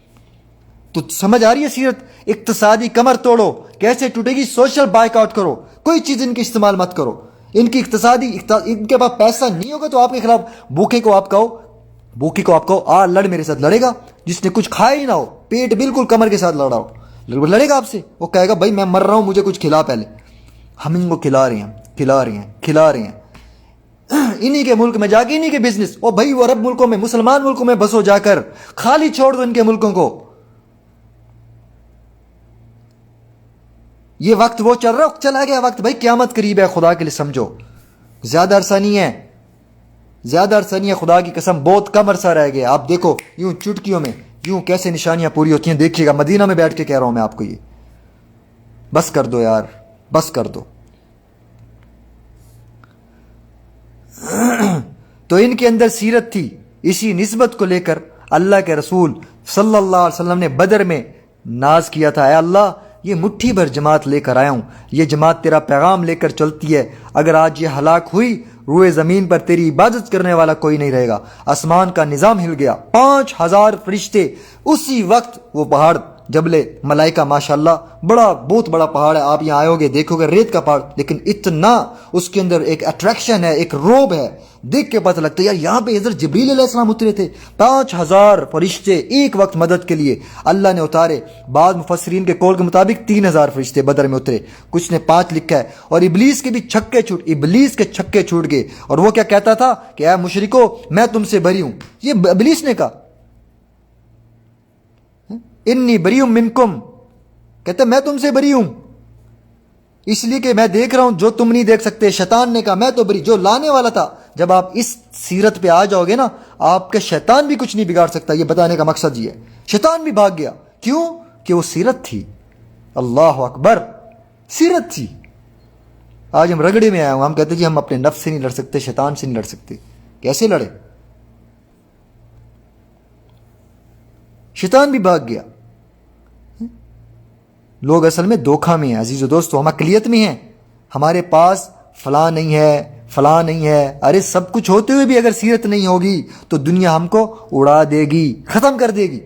Speaker 1: تو سمجھ آ رہی ہے سیرت؟ اقتصادی کمر توڑو، کیسے ٹوٹے گی؟ سوشل بائک آؤٹ کرو، کوئی چیز ان کی استعمال مت کرو۔ ان کی ان کے پاس پیسہ نہیں ہوگا تو آپ کے خلاف بھوکے کو آپ کہو لڑ میرے ساتھ، لڑے گا؟ جس نے کچھ کھایا ہی نہ ہو، پیٹ بالکل کمر کے ساتھ لڑے گا آپ سے، وہ کہے گا بھائی میں مر رہا ہوں، مجھے کچھ کھلا پہلے۔ ہم ان کو کھلا رہے ہیں انہی کے ملک میں جا کے، انہی کے بزنس، اور بھائی وہ عرب ملکوں میں، مسلمان ملکوں میں بسو، جا کر خالی چھوڑ دو ان کے ملکوں کو۔ یہ وقت وہ چلا گیا وقت، بھائی قیامت قریب ہے، خدا کے لیے سمجھو، زیادہ عرصہ نہیں ہے، خدا کی قسم بہت کم عرصہ رہ گیا۔ آپ دیکھو یوں چٹکیوں میں یوں کیسے نشانیاں پوری ہوتی ہیں، دیکھیے گا، مدینہ میں بیٹھ کے کہہ رہا ہوں میں آپ کو، یہ بس کر دو یار، بس کر دو۔ تو ان کے اندر سیرت تھی، اسی نسبت کو لے کر اللہ کے رسول صلی اللہ علیہ وسلم نے بدر میں ناز کیا تھا، اے اللہ یہ مٹھی بھر جماعت لے کر آیا ہوں، یہ جماعت تیرا پیغام لے کر چلتی ہے، اگر آج یہ ہلاک ہوئی، روئے زمین پر تیری عبادت کرنے والا کوئی نہیں رہے گا۔ آسمان کا نظام ہل گیا، 5000 فرشتے اسی وقت، وہ پہاڑ جبل ملائکہ ماشاءاللہ بہت بڑا پہاڑ ہے، آپ یہاں آئے ہوگے دیکھو گے، ریت کا پہاڑ، لیکن اتنا اس کے اندر ایک اٹریکشن ہے، ایک روب ہے، دیکھ کے پتہ لگتا ہے یار یہاں پہ حضرت جبریل علیہ السلام اترے تھے۔ 5000 فرشتے ایک وقت مدد کے لیے اللہ نے اتارے۔ بعض مفسرین کے قول کے مطابق 3000 فرشتے بدر میں اترے، کچھ نے 5 لکھا ہے۔ اور ابلیس کے بھی ابلیس کے چھکے چھوٹ گئے، اور وہ کیا کہتا تھا کہ اے مشرکو میں تم سے بری ہوں، یہ ابلیس نے کہا، انی بریء منکم، کہتے میں تم سے بری ہوں، اس لیے کہ میں دیکھ رہا ہوں جو تم نہیں دیکھ سکتے۔ شیطان نے کہا میں تو بری، جو لانے والا تھا۔ جب آپ اس سیرت پہ آ جاؤ گے نا، آپ کے شیطان بھی کچھ نہیں بگاڑ سکتا، یہ بتانے کا مقصد یہ ہے۔ شیطان بھی بھاگ گیا، کیوں؟ کہ وہ سیرت تھی۔ اللہ اکبر، سیرت تھی۔ آج ہم رگڑے میں آئے ہوں، ہم کہتے جی ہم اپنے نفس سے نہیں لڑ سکتے، شیطان سے نہیں لڑ سکتے۔ کیسے لڑے؟ شیطان بھی بھاگ گیا۔ لوگ اصل میں دھوکھا میں ہیں عزیز و دوستو، ہم اقلیت میں ہیں، ہمارے پاس فلاں نہیں ہے، ارے سب کچھ ہوتے ہوئے بھی اگر سیرت نہیں ہوگی تو دنیا ہم کو اڑا دے گی، ختم کر دے گی۔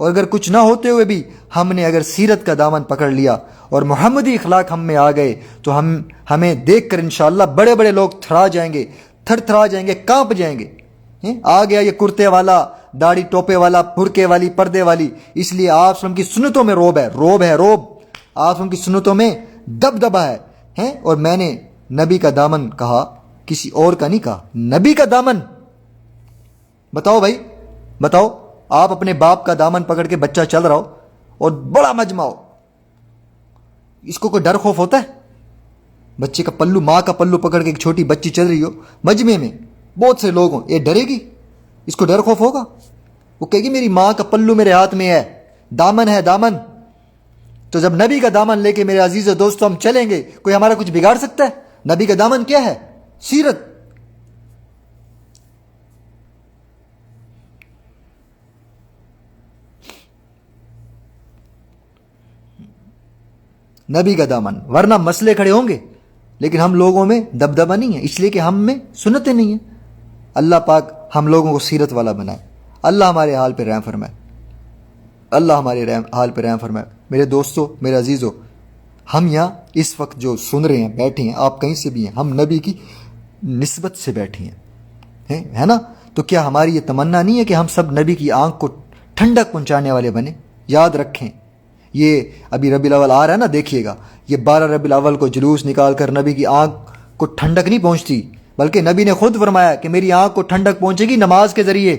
Speaker 1: اور اگر کچھ نہ ہوتے ہوئے بھی ہم نے اگر سیرت کا دامن پکڑ لیا اور محمدی اخلاق ہم میں آ گئے تو ہمیں دیکھ کر انشاءاللہ بڑے بڑے لوگ تھرا جائیں گے، کانپ جائیں گے۔ آ گیا یہ کرتے والا، داڑھی ٹوپے والا، برقعے والی، پردے والی، اس لیے آپ وسلم کی سنتوں میں روب ہے، آپ وسلم کی سنتوں میں دبدبا ہے۔ اور میں نے نبی کا دامن کہا، کسی اور کا نہیں کہا، نبی کا دامن۔ بتاؤ بھائی، بتاؤ، آپ اپنے باپ کا دامن پکڑ کے بچہ چل رہا ہو اور بڑا مجمع ہو، اس کو کوئی ڈر خوف ہوتا ہے؟ بچے کا پلو، ماں کا پلو پکڑ کے ایک چھوٹی بچی چل رہی ہو مجمع میں، بہت سے لوگ ہوں، یہ ڈرے گی؟ اس کو ڈر خوف ہوگا؟ وہ کہے گی میری ماں کا پلو میرے ہاتھ میں ہے، دامن۔ تو جب نبی کا دامن لے کے میرے عزیز و دوستو ہم چلیں گے، کوئی ہمارا کچھ بگاڑ سکتا ہے؟ نبی کا دامن کیا ہے؟ سیرت۔ نبی کا دامن، ورنہ مسئلے کھڑے ہوں گے لیکن ہم لوگوں میں دبدبہ نہیں ہے، اس لیے کہ ہم میں سنتیں نہیں ہیں۔ اللہ پاک ہم لوگوں کو سیرت والا بنائے، اللہ ہمارے حال پہ رحم فرمائے، اللہ ہمارے حال پہ رحم فرمائے۔ میرے دوستو، میرے عزیزو، ہم یہاں اس وقت جو سن رہے ہیں، بیٹھے ہیں، آپ کہیں سے بھی ہیں، ہم نبی کی نسبت سے بیٹھے ہیں، ہے نا؟ تو کیا ہماری یہ تمنا نہیں ہے کہ ہم سب نبی کی آنکھ کو ٹھنڈک پہنچانے والے بنیں؟ یاد رکھیں، یہ ابھی ربیع الاول آ رہا ہے نا، دیکھیے گا، یہ 12 ربیع الاول کو جلوس نکال کر نبی کی آنکھ کو ٹھنڈک نہیں پہنچتی، بلکہ نبی نے خود فرمایا کہ میری آنکھ کو ٹھنڈک پہنچے گی نماز کے ذریعے۔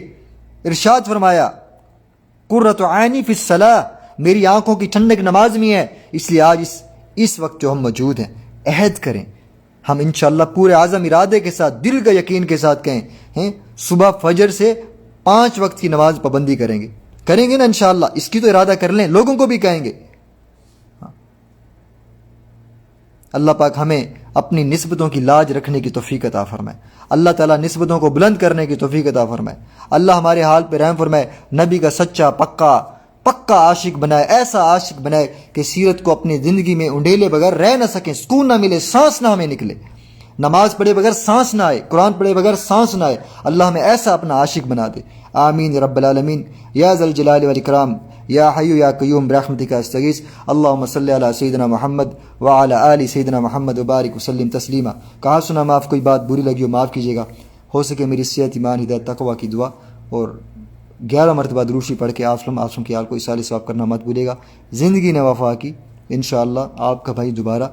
Speaker 1: ارشاد فرمایا قرۃ عینی فی الصلاۃ، میری آنکھوں کی ٹھنڈک نماز میں ہے۔ اس لیے آج اس وقت جو ہم موجود ہیں، عہد کریں، ہم انشاءاللہ پورے عزم ارادے کے ساتھ، دل کا یقین کے ساتھ کہیں، صبح فجر سے 5 وقت کی نماز پابندی کریں گے نا انشاءاللہ، اس کی تو ارادہ کر لیں، لوگوں کو بھی کہیں گے۔ اللہ پاک ہمیں اپنی نسبتوں کی لاج رکھنے کی توفیق عطا فرمائے، اللہ تعالیٰ نسبتوں کو بلند کرنے کی توفیق عطا فرمائے، اللہ ہمارے حال پہ رحم فرمائے، نبی کا سچا پکا عاشق بنائے، ایسا عاشق بنائے کہ سیرت کو اپنی زندگی میں انڈیلے بغیر رہ نہ سکیں، سکون نہ ملے، سانس نہ ہمیں نکلے، نماز پڑھے بغیر سانس نہ آئے، قرآن پڑھے بغیر سانس نہ آئے، اللہ ہمیں ایسا اپنا عاشق بنا دے، آمین رب العالمین، یا ذا الجلال والاکرام، یا حی یا قیوم برحمتک استغیث، اللہم صلی علی سیدنا محمد وعلی آل سیدنا محمد وبارک وسلم تسلیما۔ کہا سنا معاف، کوئی بات بری لگی ہو معاف کیجیے گا، ہو سکے میری صحت، ایمان، ہدایت، تقوی کی دعا، اور 11 مرتبہ دروشی پڑھ کے آسلم کی آل کو اصال ثواب کرنا مت بھولیے گا۔ زندگی نے وفا کی، انشاءاللہ آپ کا بھائی دوبارہ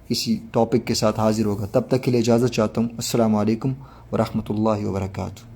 Speaker 1: کسی ٹاپک کے ساتھ حاضر ہوگا، تب تک کے لیے اجازت چاہتا ہوں۔ السلام علیکم ورحمۃ اللہ وبرکاتہ۔